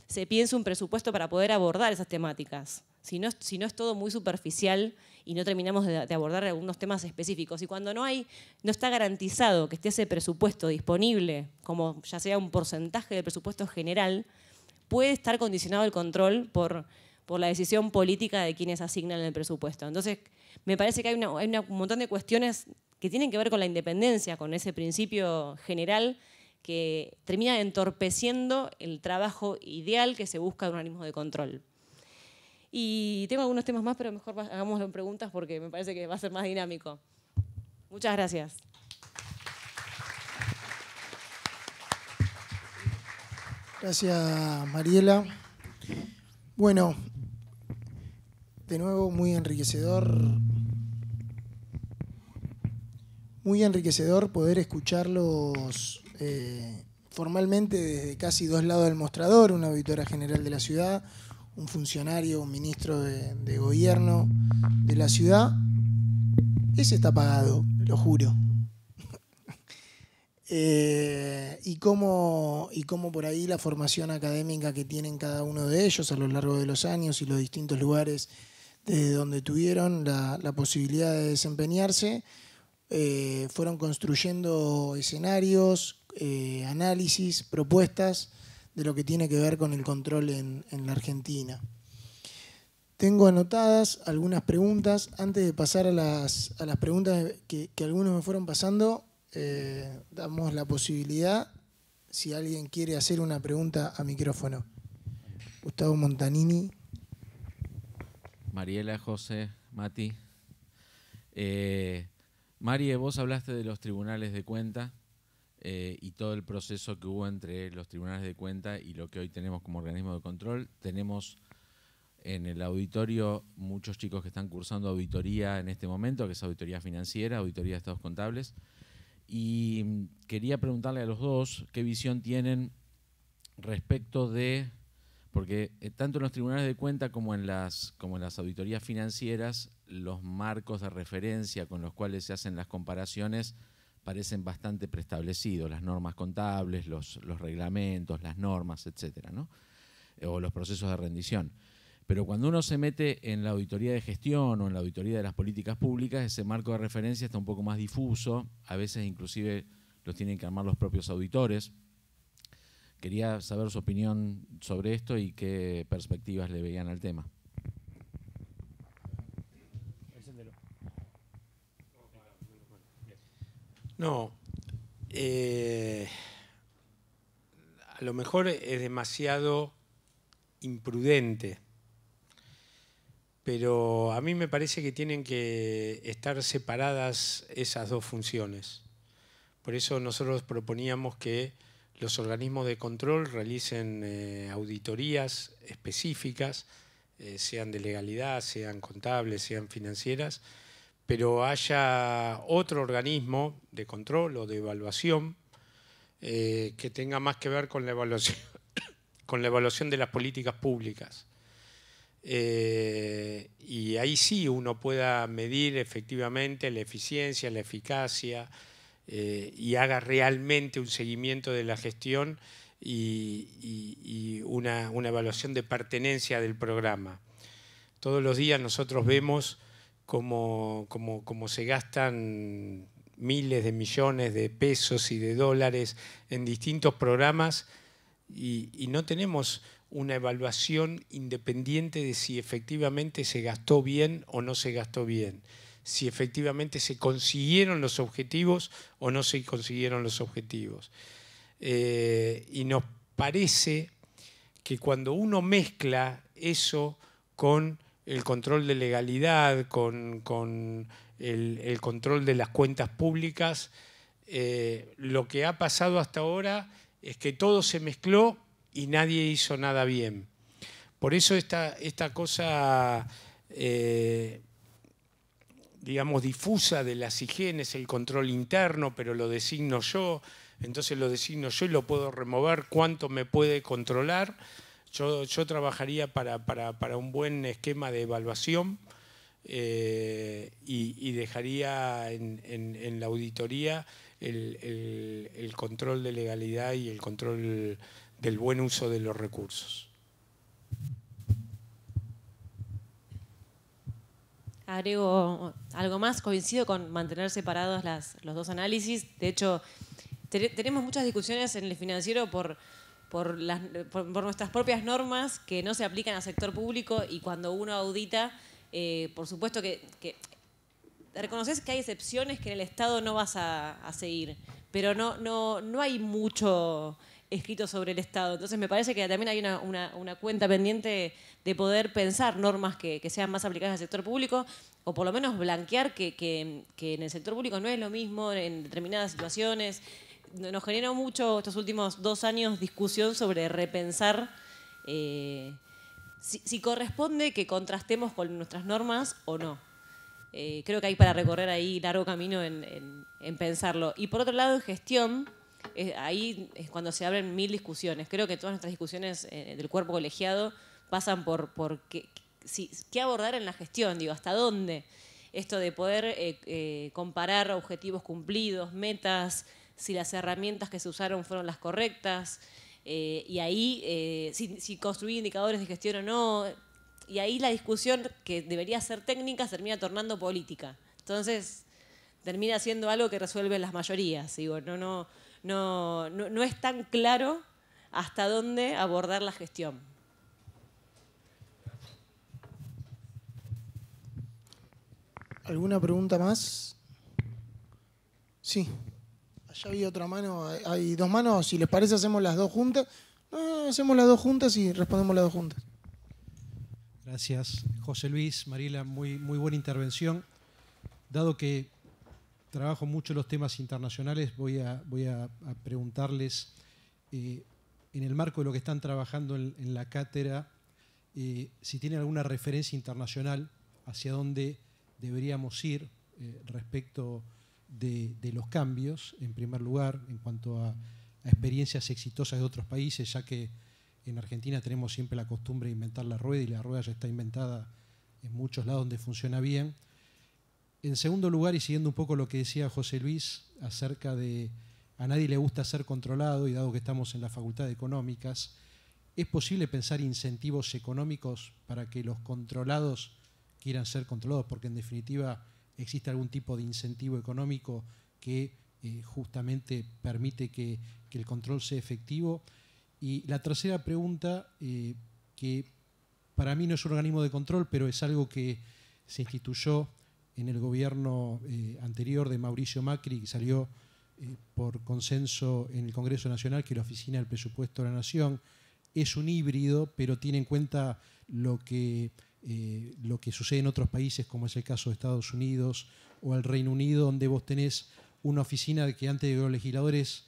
Speaker 3: se piense un presupuesto para poder abordar esas temáticas. Si no es todo muy superficial y no terminamos de abordar algunos temas específicos. Y cuando no está garantizado que esté ese presupuesto disponible, como ya sea un porcentaje del presupuesto general, puede estar condicionado el control por la decisión política de quienes asignan el presupuesto. Entonces, me parece que hay un montón de cuestiones que tienen que ver con la independencia, con ese principio general que termina entorpeciendo el trabajo ideal que se busca de un organismo de control. Y tengo algunos temas más, pero mejor hagámoslo preguntas porque me parece que va a ser más dinámico. Muchas gracias.
Speaker 1: Gracias, Mariela. Bueno, de nuevo muy enriquecedor poder escucharlos formalmente desde casi dos lados del mostrador, una auditora general de la ciudad, un funcionario, un ministro de gobierno de la ciudad. Ese está pagado, lo juro. Y cómo por ahí la formación académica que tienen cada uno de ellos a lo largo de los años y los distintos lugares desde donde tuvieron la posibilidad de desempeñarse, fueron construyendo escenarios, análisis, propuestas de lo que tiene que ver con el control en la Argentina. Tengo anotadas algunas preguntas. Antes de pasar a las preguntas que algunos me fueron pasando, damos la posibilidad, si alguien quiere hacer una pregunta a micrófono. Gustavo Montanini.
Speaker 4: Mariela, José, Mati. Marie, vos hablaste de los tribunales de cuenta y todo el proceso que hubo entre los tribunales de cuenta y lo que hoy tenemos como organismo de control. Tenemos en el auditorio muchos chicos que están cursando auditoría en este momento, que es auditoría financiera, auditoría de estados contables. Y quería preguntarle a los dos qué visión tienen respecto de, porque tanto en los tribunales de cuenta como en las auditorías financieras, los marcos de referencia con los cuales se hacen las comparaciones parecen bastante preestablecidos, las normas contables, los reglamentos, las normas, etcétera, ¿no? O los procesos de rendición. Pero cuando uno se mete en la auditoría de gestión o en la auditoría de las políticas públicas, ese marco de referencia está un poco más difuso, a veces inclusive los tienen que armar los propios auditores. Quería saber su opinión sobre esto y qué perspectivas le veían al tema.
Speaker 2: No, a lo mejor es demasiado imprudente, pero a mí me parece que tienen que estar separadas esas dos funciones. Por eso nosotros proponíamos que los organismos de control realicen auditorías específicas, sean de legalidad, sean contables, sean financieras, pero haya otro organismo de control o de evaluación que tenga más que ver con la evaluación de las políticas públicas. Y ahí sí uno pueda medir efectivamente la eficiencia, la eficacia y haga realmente un seguimiento de la gestión y una evaluación de pertenencia del programa. Todos los días nosotros vemos cómo se gastan miles de millones de pesos y de dólares en distintos programas y no tenemos una evaluación independiente de si efectivamente se gastó bien o no se gastó bien, si efectivamente se consiguieron los objetivos o no se consiguieron los objetivos. Y nos parece que cuando uno mezcla eso con el control de legalidad, con el control de las cuentas públicas, lo que ha pasado hasta ahora es que todo se mezcló y nadie hizo nada bien. Por eso esta cosa, digamos, difusa de las higienes, el control interno, pero lo designo yo, entonces lo designo yo y lo puedo remover, ¿cuánto me puede controlar? Yo trabajaría para un buen esquema de evaluación y dejaría en la auditoría el control de legalidad y el control del buen uso de los recursos.
Speaker 3: Agrego algo más, coincido con mantener separados los dos análisis. De hecho, tenemos muchas discusiones en el financiero por nuestras propias normas que no se aplican al sector público, y cuando uno audita, por supuesto que reconoces que hay excepciones que en el Estado no vas a seguir, pero no hay mucho escrito sobre el Estado. Entonces me parece que también hay una cuenta pendiente de poder pensar normas que sean más aplicadas al sector público, o por lo menos blanquear que en el sector público no es lo mismo en determinadas situaciones. Nos generó mucho estos últimos 2 años discusión sobre repensar si corresponde que contrastemos con nuestras normas o no. Creo que hay para recorrer ahí largo camino en pensarlo. Y por otro lado, en gestión, ahí es cuando se abren 1000 discusiones. Creo que todas nuestras discusiones del cuerpo colegiado pasan por qué abordar en la gestión, digo, hasta dónde. Esto de poder comparar objetivos cumplidos, metas, si las herramientas que se usaron fueron las correctas, y ahí si construir indicadores de gestión o no. Y ahí la discusión que debería ser técnica se termina tornando política. Entonces termina siendo algo que resuelven las mayorías. Digo, no es tan claro hasta dónde abordar la gestión.
Speaker 1: ¿Alguna pregunta más? Sí. Allá había otra mano. Hay 2 manos. Si les parece, hacemos las 2 juntas. No, hacemos las 2 juntas y respondemos las 2 juntas.
Speaker 5: Gracias, José Luis, Mariela, muy buena intervención. Dado que trabajo mucho los temas internacionales, voy a preguntarles, en el marco de lo que están trabajando en la cátedra, si tienen alguna referencia internacional hacia dónde deberíamos ir respecto de los cambios, en primer lugar, en cuanto a experiencias exitosas de otros países, ya que en Argentina tenemos siempre la costumbre de inventar la rueda, y la rueda ya está inventada en muchos lados donde funciona bien. En segundo lugar, y siguiendo un poco lo que decía José Luis acerca de a nadie le gusta ser controlado, y dado que estamos en la Facultad de Económicas, ¿es posible pensar incentivos económicos para que los controlados quieran ser controlados? Porque en definitiva existe algún tipo de incentivo económico que justamente permite que el control sea efectivo. Y la tercera pregunta, que para mí no es un organismo de control, pero es algo que se instituyó en el gobierno anterior de Mauricio Macri, que salió por consenso en el Congreso Nacional, que es la Oficina del Presupuesto de la Nación. Es un híbrido, pero tiene en cuenta lo que sucede en otros países, como es el caso de Estados Unidos o el Reino Unido, donde vos tenés una oficina que antes de que los legisladores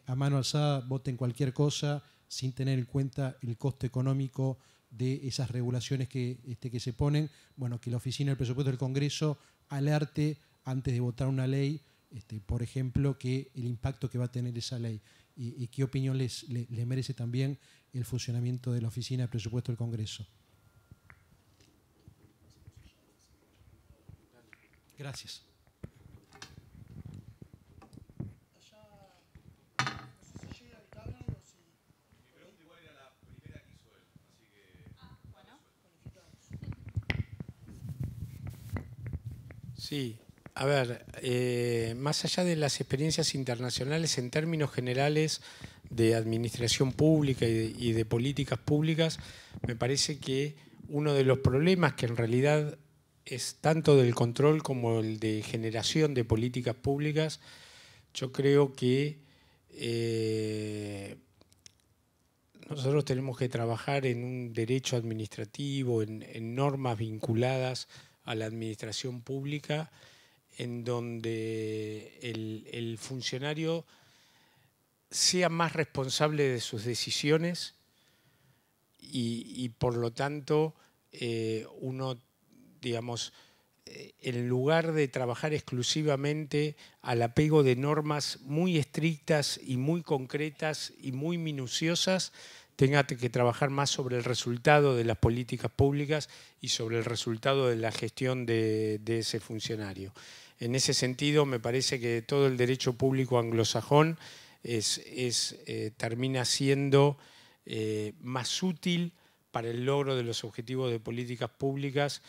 Speaker 5: a mano alzada voten cualquier cosa, sin tener en cuenta el costo económico de esas regulaciones que se ponen. Bueno, que la Oficina del Presupuesto del Congreso alerte antes de votar una ley, por ejemplo, que el impacto que va a tener esa ley. ¿Y qué opinión les merece también el funcionamiento de la Oficina del Presupuesto del Congreso? Gracias.
Speaker 2: Sí, a ver, más allá de las experiencias internacionales, en términos generales de administración pública y de políticas públicas, me parece que uno de los problemas, que en realidad es tanto del control como el de generación de políticas públicas, yo creo que nosotros tenemos que trabajar en un derecho administrativo, en normas vinculadas a la administración pública, en donde el funcionario sea más responsable de sus decisiones y por lo tanto uno, digamos, en lugar de trabajar exclusivamente al apego de normas muy estrictas y muy concretas y muy minuciosas, tenga que trabajar más sobre el resultado de las políticas públicas y sobre el resultado de la gestión de ese funcionario. En ese sentido, me parece que todo el derecho público anglosajón termina siendo más útil para el logro de los objetivos de políticas públicas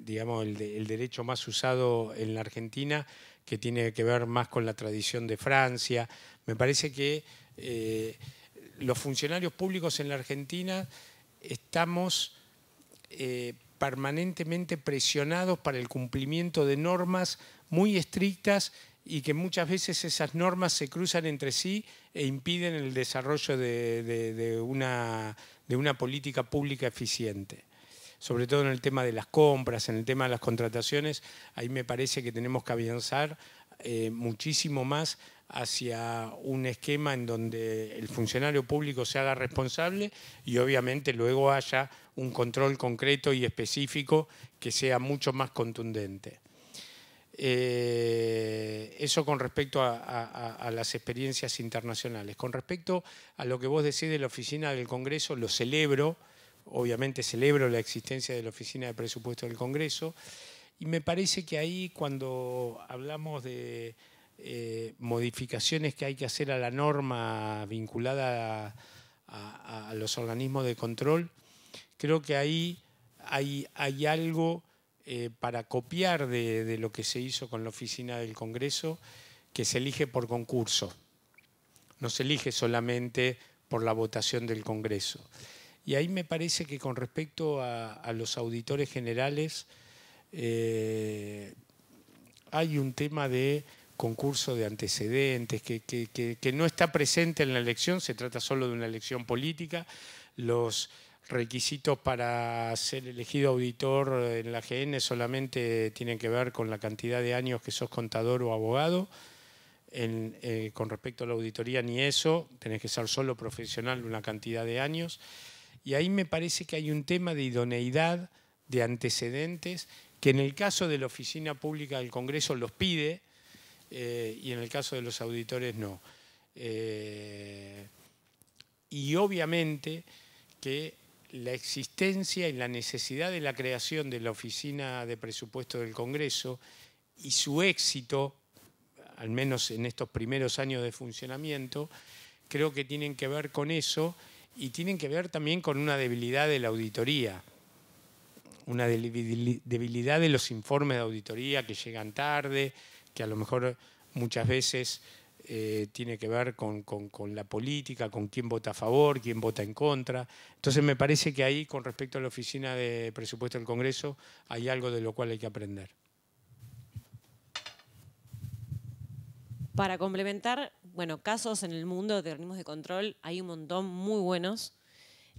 Speaker 2: digamos, el derecho más usado en la Argentina, que tiene que ver más con la tradición de Francia. Me parece que los funcionarios públicos en la Argentina estamos permanentemente presionados para el cumplimiento de normas muy estrictas y que muchas veces esas normas se cruzan entre sí e impiden el desarrollo de una política pública eficiente. Sobre todo en el tema de las compras, en el tema de las contrataciones, ahí me parece que tenemos que avanzar muchísimo más hacia un esquema en donde el funcionario público se haga responsable y obviamente luego haya un control concreto y específico que sea mucho más contundente. Eso con respecto a las experiencias internacionales. Con respecto a lo que vos decís de la Oficina del Congreso, lo celebro. Obviamente celebro la existencia de la Oficina de Presupuesto del Congreso y me parece que ahí cuando hablamos de modificaciones que hay que hacer a la norma vinculada a los organismos de control, creo que ahí hay algo para copiar de lo que se hizo con la Oficina del Congreso, que se elige por concurso, no se elige solamente por la votación del Congreso. Y ahí me parece que con respecto a los auditores generales hay un tema de concurso de antecedentes que no está presente en la elección, se trata solo de una elección política. Los requisitos para ser elegido auditor en la AGN solamente tienen que ver con la cantidad de años que sos contador o abogado. Con respecto a la auditoría, ni eso, tenés que ser solo profesional una cantidad de años. Y ahí me parece que hay un tema de idoneidad, de antecedentes, que en el caso de la Oficina Pública del Congreso los pide y en el caso de los auditores no. Y obviamente que la existencia y la necesidad de la creación de la Oficina de Presupuesto del Congreso y su éxito, al menos en estos primeros años de funcionamiento, creo que tienen que ver con eso. Y tienen que ver también con una debilidad de la auditoría, una debilidad de los informes de auditoría que llegan tarde, que a lo mejor muchas veces tiene que ver con la política, con quién vota a favor, quién vota en contra. Entonces me parece que ahí, con respecto a la Oficina de Presupuesto del Congreso, hay algo de lo cual hay que aprender.
Speaker 3: Para complementar, bueno, casos en el mundo de organismos de control hay un montón muy buenos.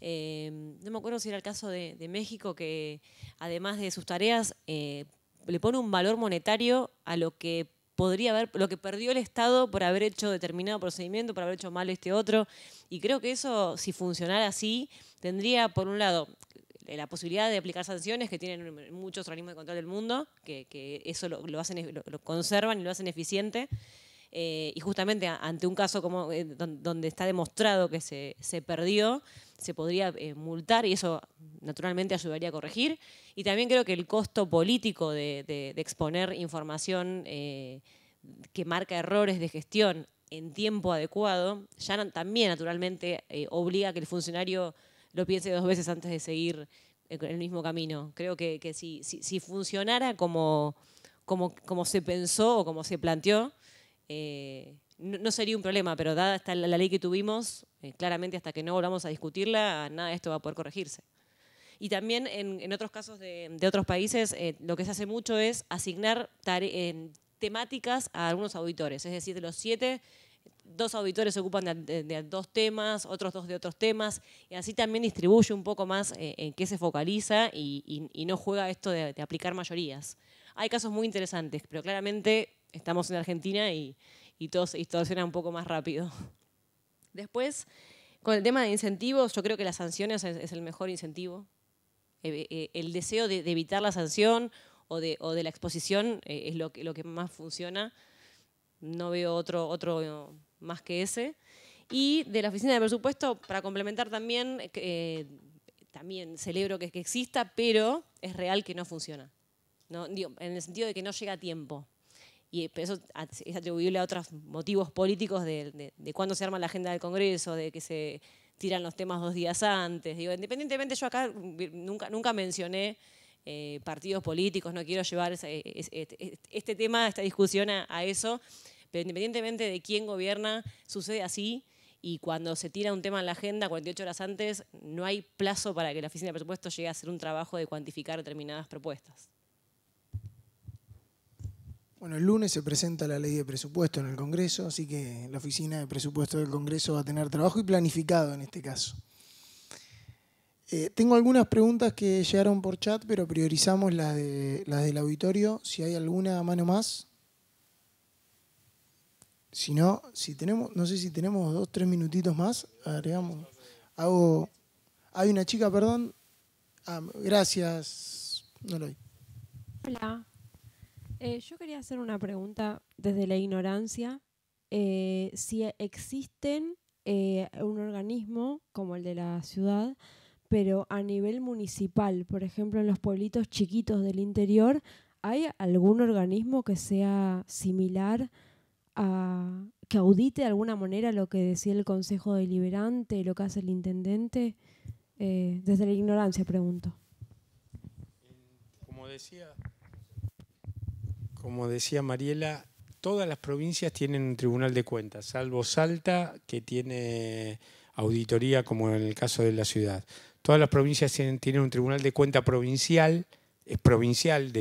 Speaker 3: No me acuerdo si era el caso de México, que además de sus tareas le pone un valor monetario a lo que podría haber, lo que perdió el Estado por haber hecho determinado procedimiento, por haber hecho mal este otro. Y creo que eso, si funcionara así, tendría, por un lado, la posibilidad de aplicar sanciones que tienen muchos organismos de control del mundo, que eso lo conservan y lo hacen eficiente. Y justamente ante un caso como donde está demostrado que se perdió, se podría multar y eso naturalmente ayudaría a corregir. Y también creo que el costo político de exponer información que marca errores de gestión en tiempo adecuado, ya también naturalmente obliga a que el funcionario lo piense dos veces antes de seguir el mismo camino. Creo que si funcionara como se pensó o como se planteó, no sería un problema, pero dada esta la ley que tuvimos, claramente hasta que no volvamos a discutirla, nada de esto va a poder corregirse. Y también en otros casos de otros países, lo que se hace mucho es asignar temáticas a algunos auditores. Es decir, de los 7, 2 auditores se ocupan de 2 temas, otros 2 de otros temas, y así también distribuye un poco más en qué se focaliza y no juega esto de aplicar mayorías. Hay casos muy interesantes, pero claramente estamos en Argentina y todo se distorsiona un poco más rápido. Después, con el tema de incentivos, yo creo que las sanciones es el mejor incentivo. El deseo de evitar la sanción o de la exposición es lo que más funciona. No veo otro más que ese. Y de la Oficina de Presupuesto, para complementar también, también celebro que exista, pero es real que no funciona, ¿no? Digo, en el sentido de que no llega a tiempo. Y eso es atribuible a otros motivos políticos de cuándo se arma la agenda del Congreso, de que se tiran los temas 2 días antes. Digo, independientemente, yo acá nunca mencioné partidos políticos, no quiero llevar este tema, esta discusión a eso, pero independientemente de quién gobierna, sucede así. Y cuando se tira un tema en la agenda 48 horas antes, no hay plazo para que la Oficina de Presupuesto llegue a hacer un trabajo de cuantificar determinadas propuestas.
Speaker 1: Bueno, el lunes se presenta la ley de presupuesto en el Congreso, así que la Oficina de Presupuesto del Congreso va a tener trabajo y planificado en este caso. Tengo algunas preguntas que llegaron por chat, pero priorizamos las del auditorio. Si hay alguna a mano más. Si no, no sé si tenemos 2 o 3 minutitos más, agregamos. Hay una chica, perdón. Gracias. No lo vi.
Speaker 6: Hola. Yo quería hacer una pregunta desde la ignorancia. Si existen un organismo como el de la ciudad, pero a nivel municipal, por ejemplo, en los pueblitos chiquitos del interior, ¿hay algún organismo que sea similar que audite de alguna manera lo que decía el Consejo Deliberante, lo que hace el intendente? Desde la ignorancia pregunto.
Speaker 2: Como decía Mariela, todas las provincias tienen un tribunal de cuentas, salvo Salta, que tiene auditoría, como en el caso de la ciudad. Todas las provincias tienen un tribunal de cuenta provincial, es provincial,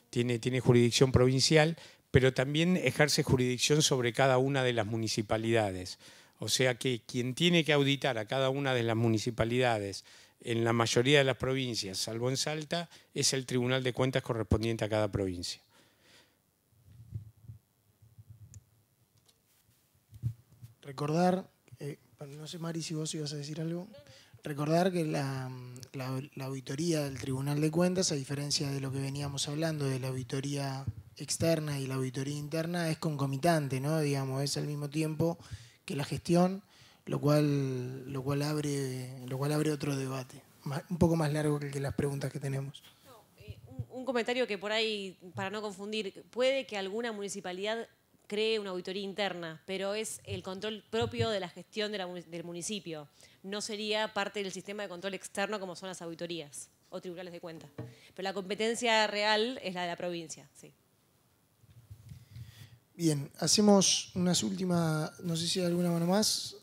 Speaker 2: tiene jurisdicción provincial, pero también ejerce jurisdicción sobre cada una de las municipalidades. O sea que quien tiene que auditar a cada una de las municipalidades en la mayoría de las provincias, salvo en Salta, es el tribunal de cuentas correspondiente a cada provincia.
Speaker 1: Recordar, no sé Mari si vos ibas a decir algo, recordar que la auditoría del Tribunal de Cuentas, a diferencia de lo que veníamos hablando de la auditoría externa y la auditoría interna, es concomitante, ¿no? Digamos, es al mismo tiempo que la gestión, lo cual abre otro debate, un poco más largo que las preguntas que tenemos.
Speaker 3: Un comentario que por ahí, para no confundir, puede que alguna municipalidad cree una auditoría interna, pero es el control propio de la gestión del municipio. No sería parte del sistema de control externo como son las auditorías o tribunales de cuentas. Pero la competencia real es la de la provincia, sí.
Speaker 1: Bien, hacemos unas últimas, no sé si hay alguna mano más.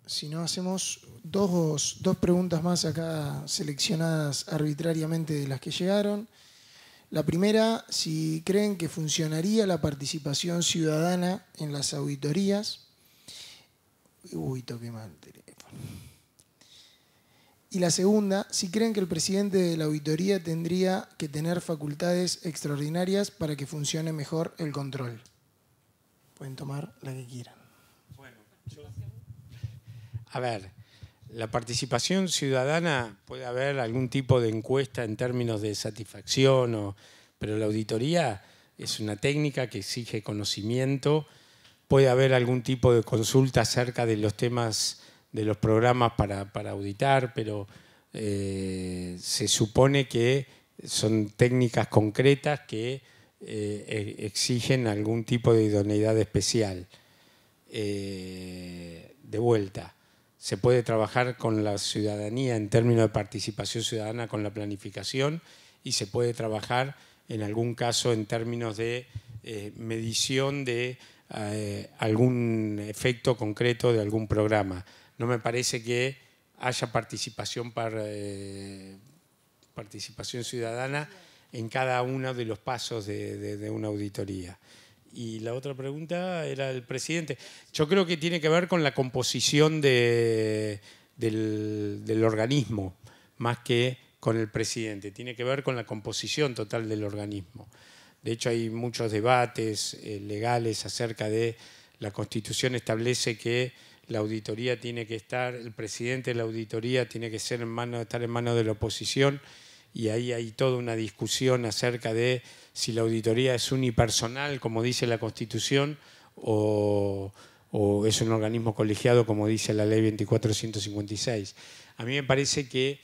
Speaker 1: Si no, hacemos dos preguntas más acá seleccionadas arbitrariamente de las que llegaron. La primera, si creen que funcionaría la participación ciudadana en las auditorías. Uy, toqué mal el teléfono. Y la segunda, si creen que el presidente de la auditoría tendría que tener facultades extraordinarias para que funcione mejor el control. Pueden tomar la que quieran.
Speaker 2: Bueno, a ver, la participación ciudadana, puede haber algún tipo de encuesta en términos de satisfacción, pero la auditoría es una técnica que exige conocimiento. Puede haber algún tipo de consulta acerca de los temas de los programas para auditar, pero se supone que son técnicas concretas que exigen algún tipo de idoneidad especial. De vuelta. Se puede trabajar con la ciudadanía en términos de participación ciudadana con la planificación y se puede trabajar en algún caso en términos de medición de algún efecto concreto de algún programa. No me parece que haya participación ciudadana en cada uno de los pasos de una auditoría. Y la otra pregunta era el presidente. Yo creo que tiene que ver con la composición del organismo, más que con el presidente. Tiene que ver con la composición total del organismo. De hecho, hay muchos debates legales acerca de la Constitución establece que la auditoría tiene que estar, el presidente de la auditoría tiene que estar en manos de la oposición, y ahí hay toda una discusión acerca de si la auditoría es unipersonal, como dice la Constitución, o o es un organismo colegiado, como dice la ley 24.156. A mí me parece que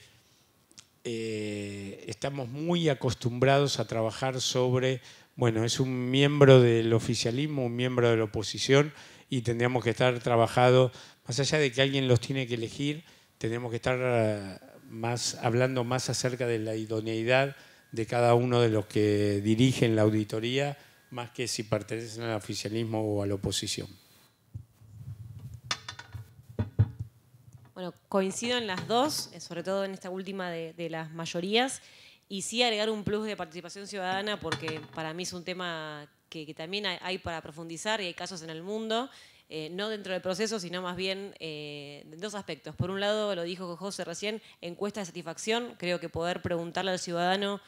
Speaker 2: estamos muy acostumbrados a trabajar sobre, bueno, es un miembro del oficialismo, un miembro de la oposición, y tendríamos que estar trabajando, más allá de que alguien los tiene que elegir, tendríamos que estar hablando más acerca de la idoneidad de cada uno de los que dirigen la auditoría, más que si pertenecen al oficialismo o a la oposición.
Speaker 3: Bueno, coincido en las dos, sobre todo en esta última de las mayorías, y sí agregar un plus de participación ciudadana, porque para mí es un tema que también hay para profundizar y hay casos en el mundo, no dentro del proceso, sino más bien en dos aspectos. Por un lado, lo dijo José recién, encuesta de satisfacción. Creo que poder preguntarle al ciudadano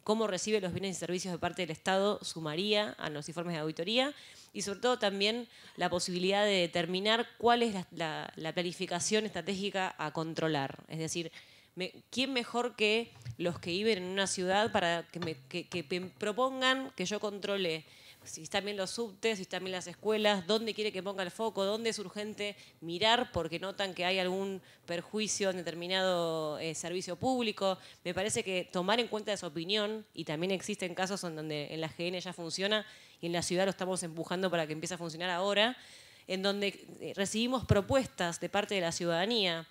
Speaker 3: cómo recibe los bienes y servicios de parte del Estado sumaría a los informes de auditoría, y sobre todo también la posibilidad de determinar cuál es la planificación estratégica a controlar. Es decir, ¿quién mejor que los que viven en una ciudad para que me propongan que yo controle si están bien los subtes, si están bien las escuelas, dónde quiere que ponga el foco, dónde es urgente mirar porque notan que hay algún perjuicio en determinado servicio público? Me parece que tomar en cuenta esa opinión, y también existen casos en donde en la GN ya funciona y en la ciudad lo estamos empujando para que empiece a funcionar ahora, en donde recibimos propuestas de parte de la ciudadanía,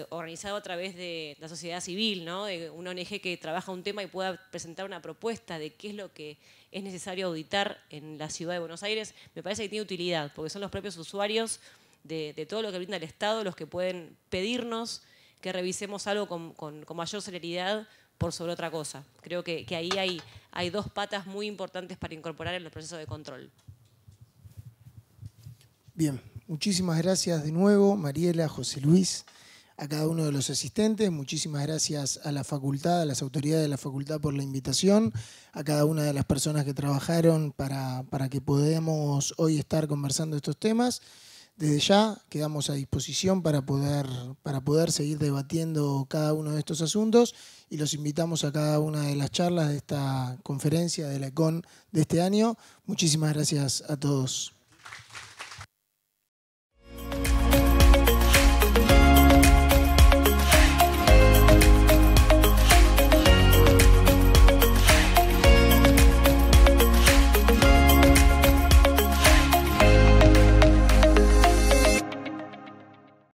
Speaker 3: organizado a través de la sociedad civil, ¿no? De una ONG que trabaja un tema y pueda presentar una propuesta de qué es lo que es necesario auditar en la ciudad de Buenos Aires. Me parece que tiene utilidad, porque son los propios usuarios de todo lo que brinda el Estado los que pueden pedirnos que revisemos algo con mayor celeridad por sobre otra cosa. Creo que ahí hay dos patas muy importantes para incorporar en el proceso de control.
Speaker 1: Bien, muchísimas gracias de nuevo, Mariela, José Luis, a cada uno de los asistentes. Muchísimas gracias a la facultad, a las autoridades de la facultad por la invitación, a cada una de las personas que trabajaron para que podamos hoy estar conversando estos temas. Desde ya quedamos a disposición para poder seguir debatiendo cada uno de estos asuntos, y los invitamos a cada una de las charlas de esta conferencia de la ECON de este año. Muchísimas gracias a todos.